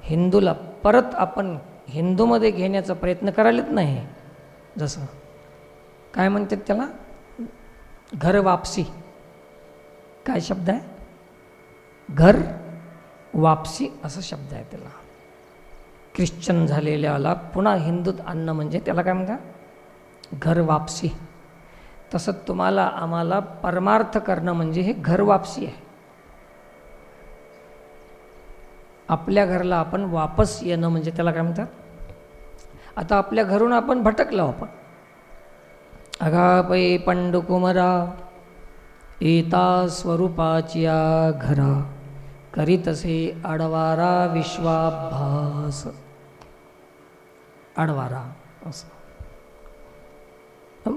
हिंदूला परत आपण हिंदूमध्ये घेण्याचा प्रयत्न करायलाच नाही. जसं काय म्हणतात त्याला, घर वापसी. काय शब्द आहे? घर वापसी असा शब्द आहे त्याला. ख्रिश्चन झालेल्याला पुन्हा हिंदूत आणणं म्हणजे त्याला काय म्हणतात? घर वापसी. तसं तुम्हाला आम्हाला परमार्थ करणं म्हणजे हे घर वापसी आहे. आपल्या घरला आपण वापस येणं म्हणजे त्याला काय म्हणतात? आता आपल्या घरून आपण भटकलो. आपण अगापै पंडुकुमरा एता स्वरूपाचिया घरा करीतसे आडवारा विश्वाभास. आडवारा असं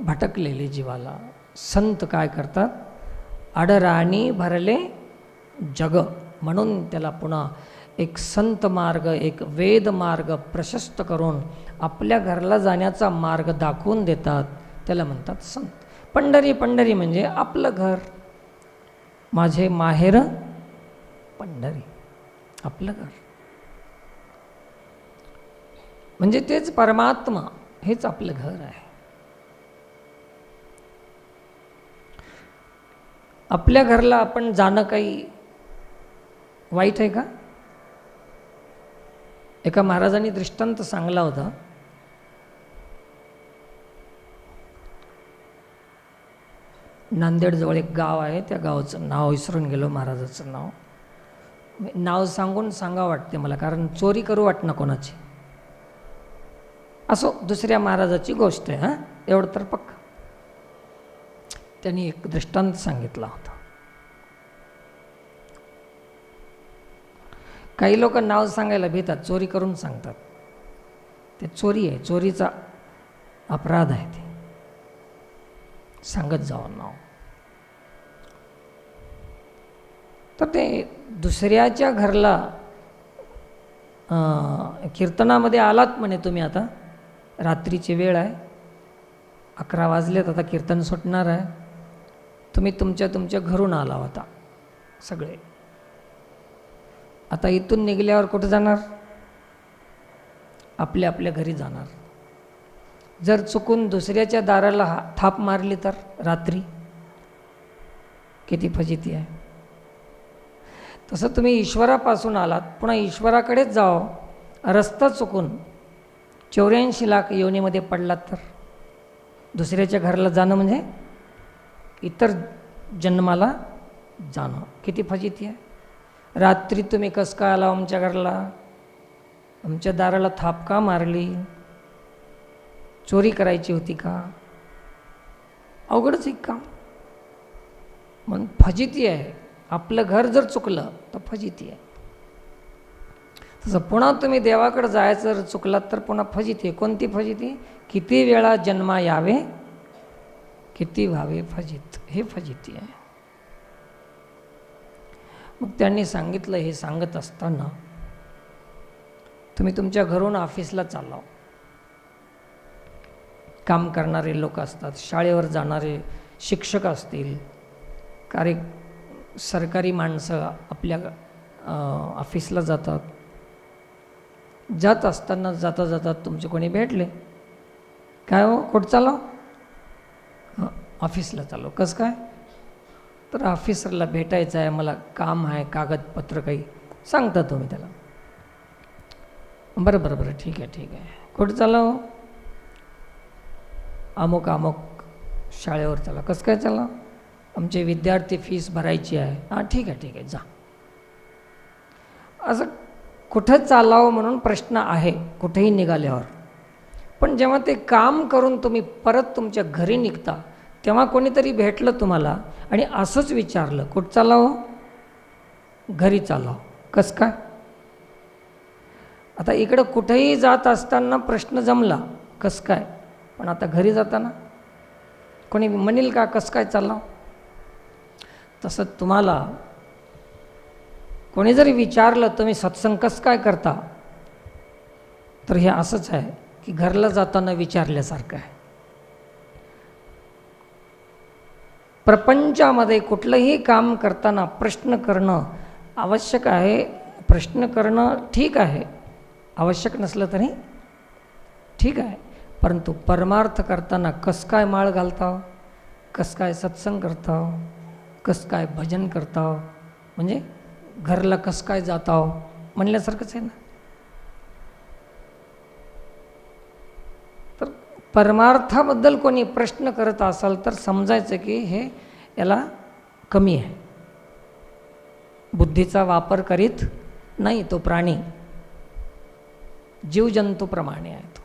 भटकलेले जीवाला संत काय करतात? आडराणी भरले जग म्हणून त्याला पुन्हा एक संत मार्ग, एक वेद मार्ग प्रशस्त करून आपल्या घरला जाण्याचा मार्ग दाखवून देतात. त्याला म्हणतात संत. पंढरी. पंढरी म्हणजे आपलं घर. माझे माहेर पंढरी, आपलं घर. म्हणजे तेच परमात्मा, हेच आपलं घर आहे. आपल्या घरला आपण जाणं काही वाईट आहे का? एका महाराजांनी दृष्टांत सांगला होता. नांदेडजवळ एक गाव आहे, त्या गावाचं नाव विसरून गेलो, महाराजाचं नाव सांगून सांगा वाटते मला, कारण चोरी करू वाटणं कोणाची. असो, दुसऱ्या महाराजाची गोष्ट आहे. हां, एवढं तर पक्का. त्यांनी एक दृष्टांत सांगितला होता. काही लोक नाव सांगायला भीतात, चोरी करून सांगतात. ते चोरी आहे, चोरीचा अपराध आहे. ते सांगत जावं नाव. तर ते दुसऱ्याच्या घरला कीर्तनामध्ये आलात म्हणे तुम्ही, आता रात्रीची वेळ आहे, 11 वाजलेत, आता कीर्तन सुटणार आहे. तुम्ही तुमच्या घरून आला होता सगळे. आता इथून निघाल्यावर कुठं जाणार? आपल्या घरी जाणार. जर चुकून दुसऱ्याच्या दाराला थाप मारली तर रात्री किती फजिती आहे. तसं तुम्ही ईश्वरापासून आलात, पुन्हा ईश्वराकडेच जावं, रस्ता चुकून 84 लाख योनीमध्ये पडलात तर दुसऱ्याच्या घराला जाणं म्हणजे इतर जन्माला जाणं. किती फजिती आहे. रात्री तुम्ही कसं काय आला आमच्या घराला? आमच्या दाराला थाप का मारली? चोरी करायची होती का? अवघडच एक काम. म्हणून फजिती आहे. आपलं घर जर चुकलं तर फजिती आहे. तसं पुन्हा तुम्ही देवाकडे जायचं जर चुकलात तर पुन्हा फजिती आहे. कोणती फजिती? किती वेळा जन्मा यावे, किती व्हावे फजित. हे फजिती आहे. मग त्यांनी सांगितलं, हे सांगत असताना तुम्ही तुमच्या घरून ऑफिसला चालाव. काम करणारे लोक असतात, शाळेवर जाणारे शिक्षक असतील, सरकारी माणसं आपल्या ऑफिसला जातात. जात असताना जाता तुमचे कोणी भेटले, काय हो कुठं चालव? ऑफिसला चालव. कसं काय? तर ऑफिसरला भेटायचं आहे, मला काम आहे, कागदपत्र काही सांगता तुम्ही त्याला. बरं ठीक आहे. कुठं चालव? अमुक शाळेवर चाला. कसं काय चालव? आमचे विद्यार्थी फीस भरायची आहे. हां ठीक आहे जा. असं कुठं चालावं म्हणून प्रश्न आहे कुठेही निघाल्यावर. पण जेव्हा ते काम करून तुम्ही परत तुमच्या घरी निघता तेव्हा कोणीतरी भेटलं तुम्हाला आणि असंच विचारलं, कुठं चालावं? घरी चालावं. कसं काय? आता इकडं कुठेही जात असताना प्रश्न जमला, कसं काय? पण आता घरी जाताना कोणी म्हणेल का कसं काय चालावं? तसं तुम्हाला कोणी जरी विचारलं तुम्ही सत्संग कसं काय करता, तर हे असंच आहे की घरला जाताना विचारल्यासारखं आहे. प्रपंचामध्ये कुठलंही काम करताना प्रश्न करणं आवश्यक आहे. प्रश्न करणं ठीक आहे, आवश्यक नसलं तरी ठीक आहे. परंतु परमार्थ करताना कसं काय माळ घालताव, कसं काय सत्संग करताव, कसं काय भजन करताव, म्हणजे घरला कसं काय जाताव म्हणल्यासारखंच आहे ना. तर परमार्थाबद्दल कोणी प्रश्न करत असाल तर समजायचं की हे याला कमी आहे, बुद्धीचा वापर करीत नाही, तो प्राणी जीवजंतूप्रमाणे आहे तो.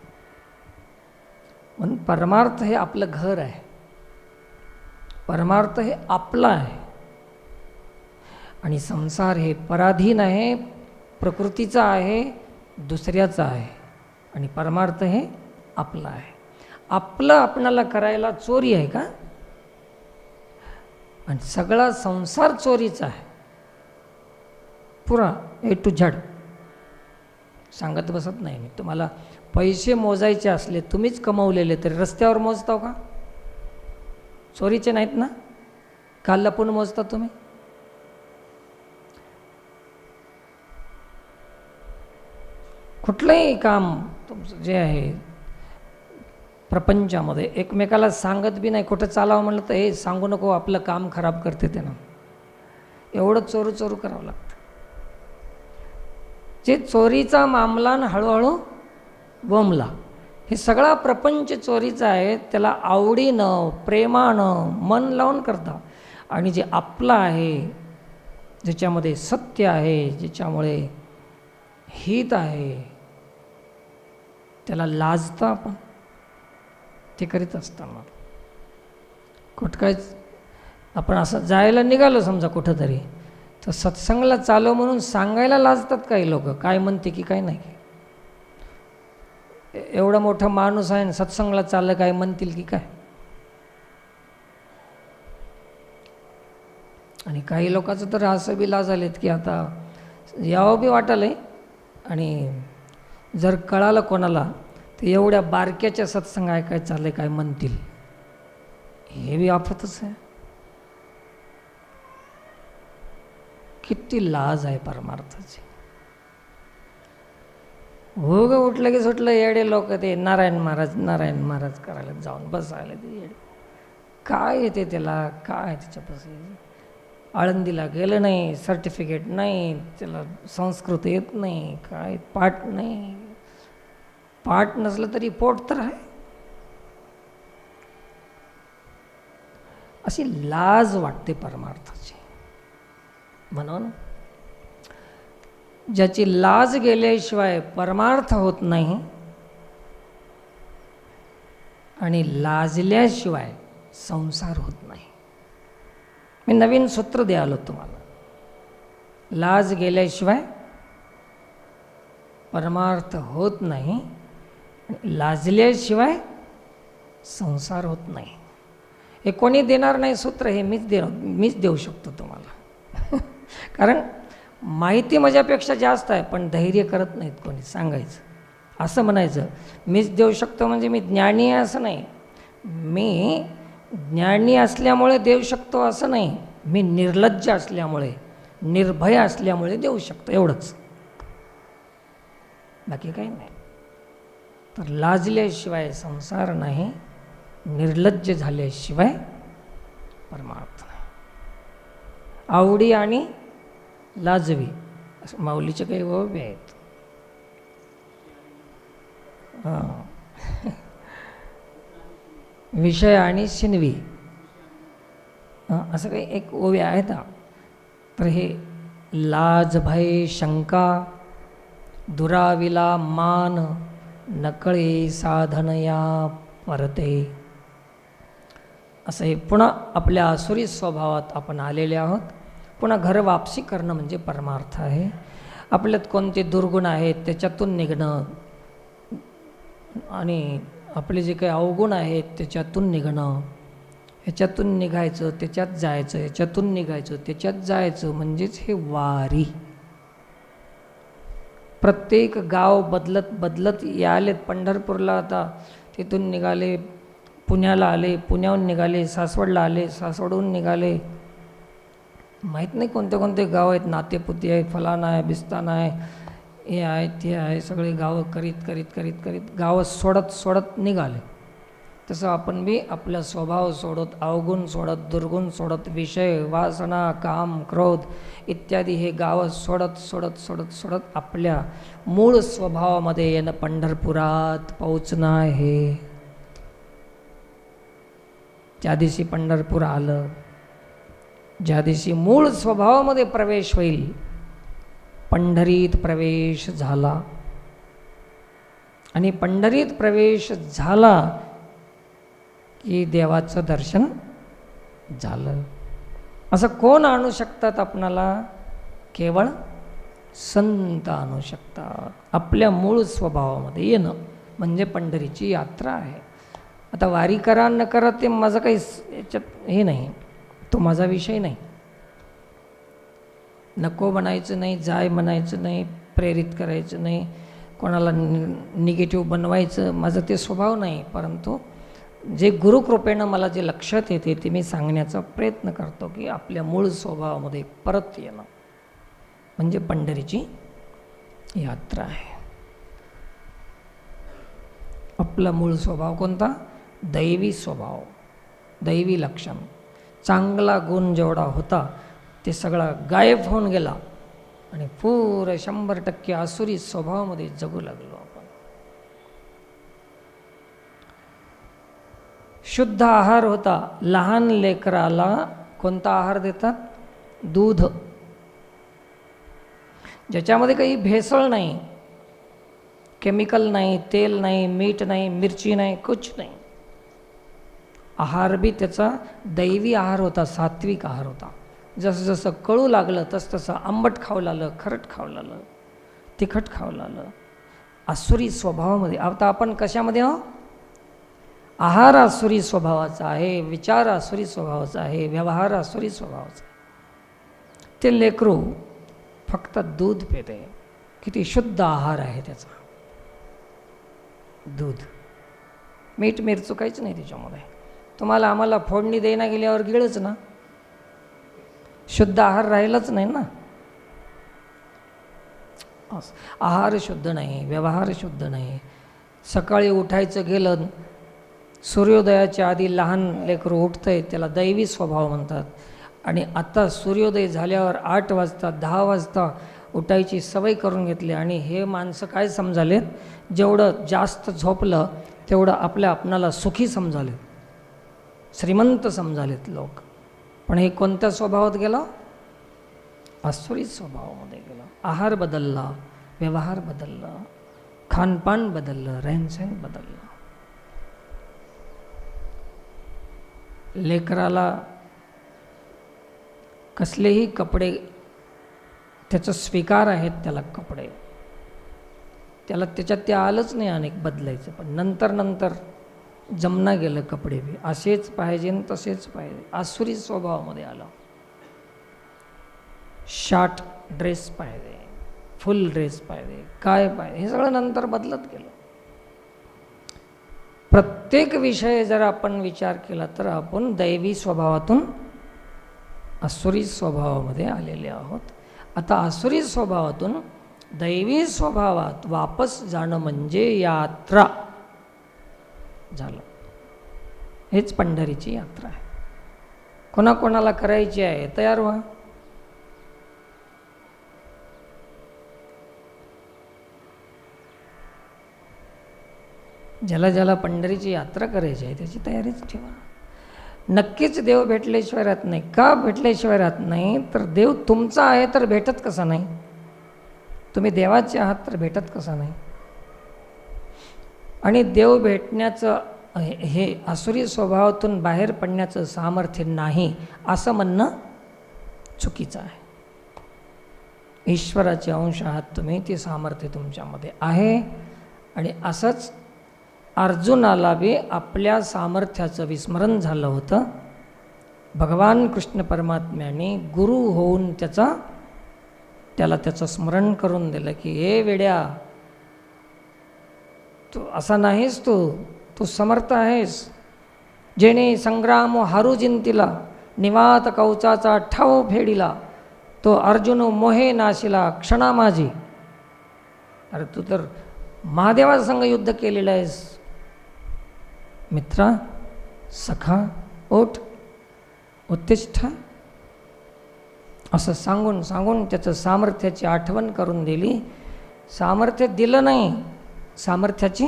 म्हणून परमार्थ हे आपलं घर आहे, परमार्थ हे आपलं आहे. आणि संसार हे पराधीन आहे, प्रकृतीचा आहे, दुसऱ्याचा आहे. आणि परमार्थ हे आपलं आहे. आपलं आपणाला करायला चोरी आहे का? आणि सगळा संसार चोरीचा आहे, पुरा A to Z. सांगत बसत नाही मी तुम्हाला. पैसे मोजायचे असले तुम्हीच कमवलेले तरी रस्त्यावर मोजताव का? चोरीचे नाहीत ना? का लपून मोजता तुम्ही? कुठलंही काम तुमचं जे आहे प्रपंचामध्ये एकमेकाला सांगत बी नाही, कुठं चालावं म्हणलं तर हे सांगू नको, आपलं काम खराब करते ते ना, एवढं चोरू चोरू करावं लागतं. जे चोरीचा मामला न हळूहळू वमला, हे सगळा प्रपंच चोरीचा आहे. त्याला आवडीनं प्रेमानं मन लावून करता, आणि जे आपलं आहे, ज्याच्यामध्ये सत्य आहे, ज्याच्यामुळे हित आहे, त्याला लाजता आपण ते करीत असताना. कुठं काय आपण असं जायला निघालो समजा कुठं तरी, तर सत्संगाला चालव म्हणून सांगायला लाजतात काही लोक, काय म्हणते की काय नाही. एवढा मोठा माणूस आहे आणि सत्संगाला चाललं, काय म्हणतील की काय. आणि काही लोकांचं तर असं बी लाज आलेत की आता यावं बी वाटालंय, आणि जर कळालं कोणाला तर एवढ्या बारक्याच्या सत्संग काय चाललंय, काय म्हणतील, हे बी आफतच आहे. किती लाज आहे परमार्थाची. हो ग, उठलं की सुटलं येडे लोक ते नारायण महाराज करायला जाऊन बसायला ते येडे. काय येते त्याला, काय त्याच्यापासून. आळंदीला गेलं नाही, सर्टिफिकेट नाही, त्याला संस्कृत येत नाही, काय पाठ नाही. पाठ नसलं तरी पोट तर आहे. अशी लाज वाटते परमार्थाची. म्हणून ज्याची लाज गेल्याशिवाय परमार्थ होत नाही, आणि लाजल्याशिवाय संसार होत नाही. मी नवीन सूत्र द्यालो तुम्हाला. लाज गेल्याशिवाय परमार्थ होत नाही, लाजल्याशिवाय संसार होत नाही. हे कोणी देणार नाही सूत्र, हे मीच देऊ शकतो तुम्हाला. कारण माहिती माझ्यापेक्षा जास्त आहे, पण धैर्य करत नाहीत कोणी सांगायचं. असं म्हणायचं मीच देऊ शकतो म्हणजे मी ज्ञानी आहे असं नाही. मी ज्ञानी असल्यामुळे देऊ शकतो असं नाही. मी निर्लज्ज असल्यामुळे, निर्भय असल्यामुळे देऊ शकतो, एवढंच, बाकी काही नाही. तर लाजल्याशिवाय संसार नाही, निर्लज्ज झाल्याशिवाय परमार्थ नाही. आवडी आणि लाजवी असं माऊलीचे काही ओवी आहेत. विषय आणि शिनवी असं काही एक ओवी आहेत. तर हे लाज भय शंका दुराविला मान नकळे साधन या परते, असं हे पुन्हा आपल्या आसुरी स्वभावात आपण आलेले आहोत. पुन्हा घर वापसी करणं म्हणजे परमार्थ आहे. आपल्यात कोणते दुर्गुण आहेत त्याच्यातून निघणं, आणि आपले जे काही अवगुण आहेत त्याच्यातून निघणं, ह्याच्यातून निघायचं त्याच्यात जायचं, ह्याच्यातून निघायचं त्याच्यात जायचं, म्हणजेच हे वारी. प्रत्येक गाव बदलत बदलत यालेत. पंढरपूरला आता तिथून निघाले, पुण्याला आले, पुण्याहून निघाले, सासवडला आले, सासवडहून निघाले, माहीत नाही कोणते कोणते गाव आहेत, नातेपुती आहे, फलाना आहे, बिस्ताना आहे, हे आहे ते आहे, सगळे गावं करीत करीत करीत करीत गावं सोडत सोडत निघाले. तसं आपण बी आपला स्वभाव सोडत, अवगुण सोडत, दुर्गुण सोडत, विषय वासना काम क्रोध इत्यादी हे गावं सोडत सोडत सोडत सोडत आपल्या मूळ स्वभावामध्ये येणं, पंढरपुरात पोहोचणं आहे. ज्या दिवशी पंढरपूर आलं, ज्या दिवशी मूळ स्वभावामध्ये प्रवेश होईल, पंढरीत प्रवेश झाला, आणि पंढरीत प्रवेश झाला की देवाचं दर्शन झालं. असं कोण आणू शकतात आपणाला? केवळ संत आणू शकतात. आपल्या मूळ स्वभावामध्ये येणं म्हणजे पंढरीची यात्रा आहे. आता वारी करा न करा ते माझं काही याच्यात हे नाही, तो माझा विषय नाही. नको म्हणायचं नाही, जाय म्हणायचं नाही, प्रेरित करायचं नाही, कोणाला निगेटिव्ह बनवायचं, माझं ते स्वभाव नाही. परंतु जे गुरुकृपेनं मला जे लक्षात येते ते मी सांगण्याचा प्रयत्न करतो की आपल्या मूळ स्वभावामध्ये परत येणं म्हणजे पंढरीची यात्रा आहे. आपला मूळ स्वभाव कोणता? दैवी स्वभाव, दैवी लक्षण. चांगला गुण जेवढा होता ते सगळा गायब होऊन गेला आणि पुरे 100% आसुरी स्वभावामध्ये जगू लागलो आपण. शुद्ध आहार होता. लहान लेकराला कोणता आहार देतात? दूध, ज्याच्यामध्ये काही भेसळ नाही, केमिकल नाही, तेल नाही, मीठ नाही, मिरची नाही, कुछ नाही. आहार बी त्याचा दैवी आहार होता, सात्विक आहार होता. जसं जसं कळू लागलं तसं आंबट खाऊ लागलं, खरट खाऊ लागलं, तिखट खाऊ लागलं. आसुरी स्वभावामध्ये. आता आपण कशामध्ये आहो? आहार आसुरी स्वभावाचा आहे, विचार आसुरी स्वभावाचा आहे, व्यवहार आसुरी स्वभावाचा आहे. ते लेकरू फक्त दूध पिते. किती शुद्ध आहार आहे त्याचा, दूध. मीठ मिरचू काहीच नाही त्याच्यामध्ये. तुम्हाला आम्हाला फोडणी देण्यात गेल्यावर गिळच ना, शुद्ध आहार राहिलाच नाही ना. आहार शुद्ध नाही, व्यवहार शुद्ध नाही. सकाळी उठायचं गेलं, सूर्योदयाच्या आधी लहान लेकरू उठतंय, त्याला दैवी स्वभाव म्हणतात. आणि आता सूर्योदय झाल्यावर 8 वाजता 10 वाजता उठायची सवय करून घेतली. आणि हे माणसं काय समजालेत? जेवढं जास्त झोपलं तेवढं आपल्या आपणाला सुखी समजालेत, श्रीमंत समजालेत लोक. पण हे कोणत्या स्वभावात गेलं? आसुरी स्वभावामध्ये गेलं. आहार बदलला, व्यवहार बदलला, खानपान बदललं, रहनसहन बदललं. लेकराला कसलेही कपडे त्याचं स्वीकार आहेत, त्याला कपडे, त्याला त्याच्यात ते आलंच नाही अनेक बदलायचं. पण नंतर जमना गेलं कपडे बी असेच पाहिजे आणि तसेच पाहिजे. आसुरी स्वभावामध्ये आलं. शॉर्ट ड्रेस पाहिजे, फुल ड्रेस पाहिजे, काय पाहिजे, हे सगळं नंतर बदलत गेलं. प्रत्येक विषय जर आपण विचार केला तर आपण दैवी स्वभावातून आसुरी स्वभावामध्ये आलेले आहोत. आता आसुरी स्वभावातून दैवी स्वभावात वापस जाणं म्हणजे यात्रा झालं. हेच पंढरीची यात्रा आहे. कोणाकोणाला करायची आहे तयार व्हा. ज्याला ज्याला पंढरीची यात्रा करायची आहे त्याची तयारीच ठेवा. नक्कीच देव भेटल्याशिवाय राहत नाही. का भेटल्याशिवाय राहत नाही? तर देव तुमचा आहे तर भेटत कसा नाही? तुम्ही देवाचे आहात तर भेटत कसा नाही? आणि देव भेटण्याचं हे आसुरी स्वभावातून बाहेर पडण्याचं सामर्थ्य नाही असं म्हणणं चुकीचं आहे. ईश्वराचे अंश आहात तुम्ही, ते सामर्थ्य तुमच्यामध्ये आहे. आणि असंच अर्जुनाला बी आपल्या सामर्थ्याचं विस्मरण झालं होतं. भगवान कृष्ण परमात्म्याने गुरु होऊन त्याला त्याचं स्मरण करून दिलं की हे वेड्या, तू असा नाहीस, तू समर्थ आहेस. जेणे संग्राम हारू जिंतिला, निवात कवचाचा ठाव फेडिला, तो अर्जुन मोहे नाशिला क्षणा माझी. अरे तू तर महादेवासंग युद्ध केलेलं आहेस. मित्रा, सखा, ओठ, उत्तिष्ठ, असं सांगून त्याचं सामर्थ्याची आठवण करून दिली. सामर्थ्य दिलं नाही, सामर्थ्याची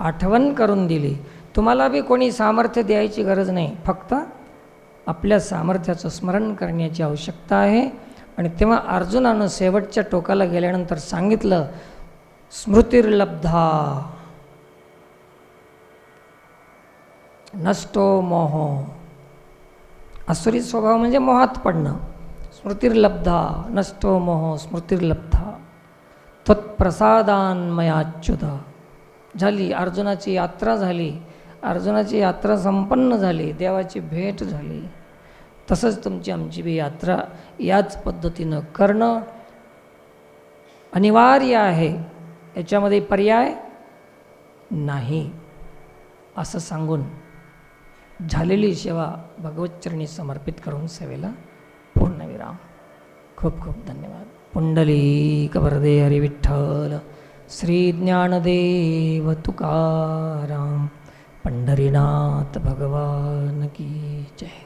आठवण करून दिली. तुम्हाला बी कोणी सामर्थ्य द्यायची गरज नाही, फक्त आपल्या सामर्थ्याचं स्मरण करण्याची आवश्यकता आहे. आणि तेव्हा अर्जुनानं शेवटच्या टोकाला गेल्यानंतर सांगितलं, स्मृतिर्लब्धा नष्टो मोह. आसुरी स्वभाव म्हणजे मोहात पडणं. स्मृतिर्लब्धा नष्टो मोह स्मृतिर्लब्धा त्वत्प्रसादान्मयाच्युत. झाली अर्जुनाची यात्रा झाली. अर्जुनाची यात्रा संपन्न झाली, देवाची भेट झाली. तसंच तुमची आमची बी यात्रा याच पद्धतीनं करणं अनिवार्य आहे, याच्यामध्ये पर्याय नाही. असं सांगून झालेली सेवा भगवतचरणी समर्पित करून सेवेला पूर्णविराम. खूप खूप धन्यवाद. पुंडलिक वरदे हरी विठ्ठल. श्री ज्ञानदेव तुकाराम पंढरीनाथ भगवान की जय.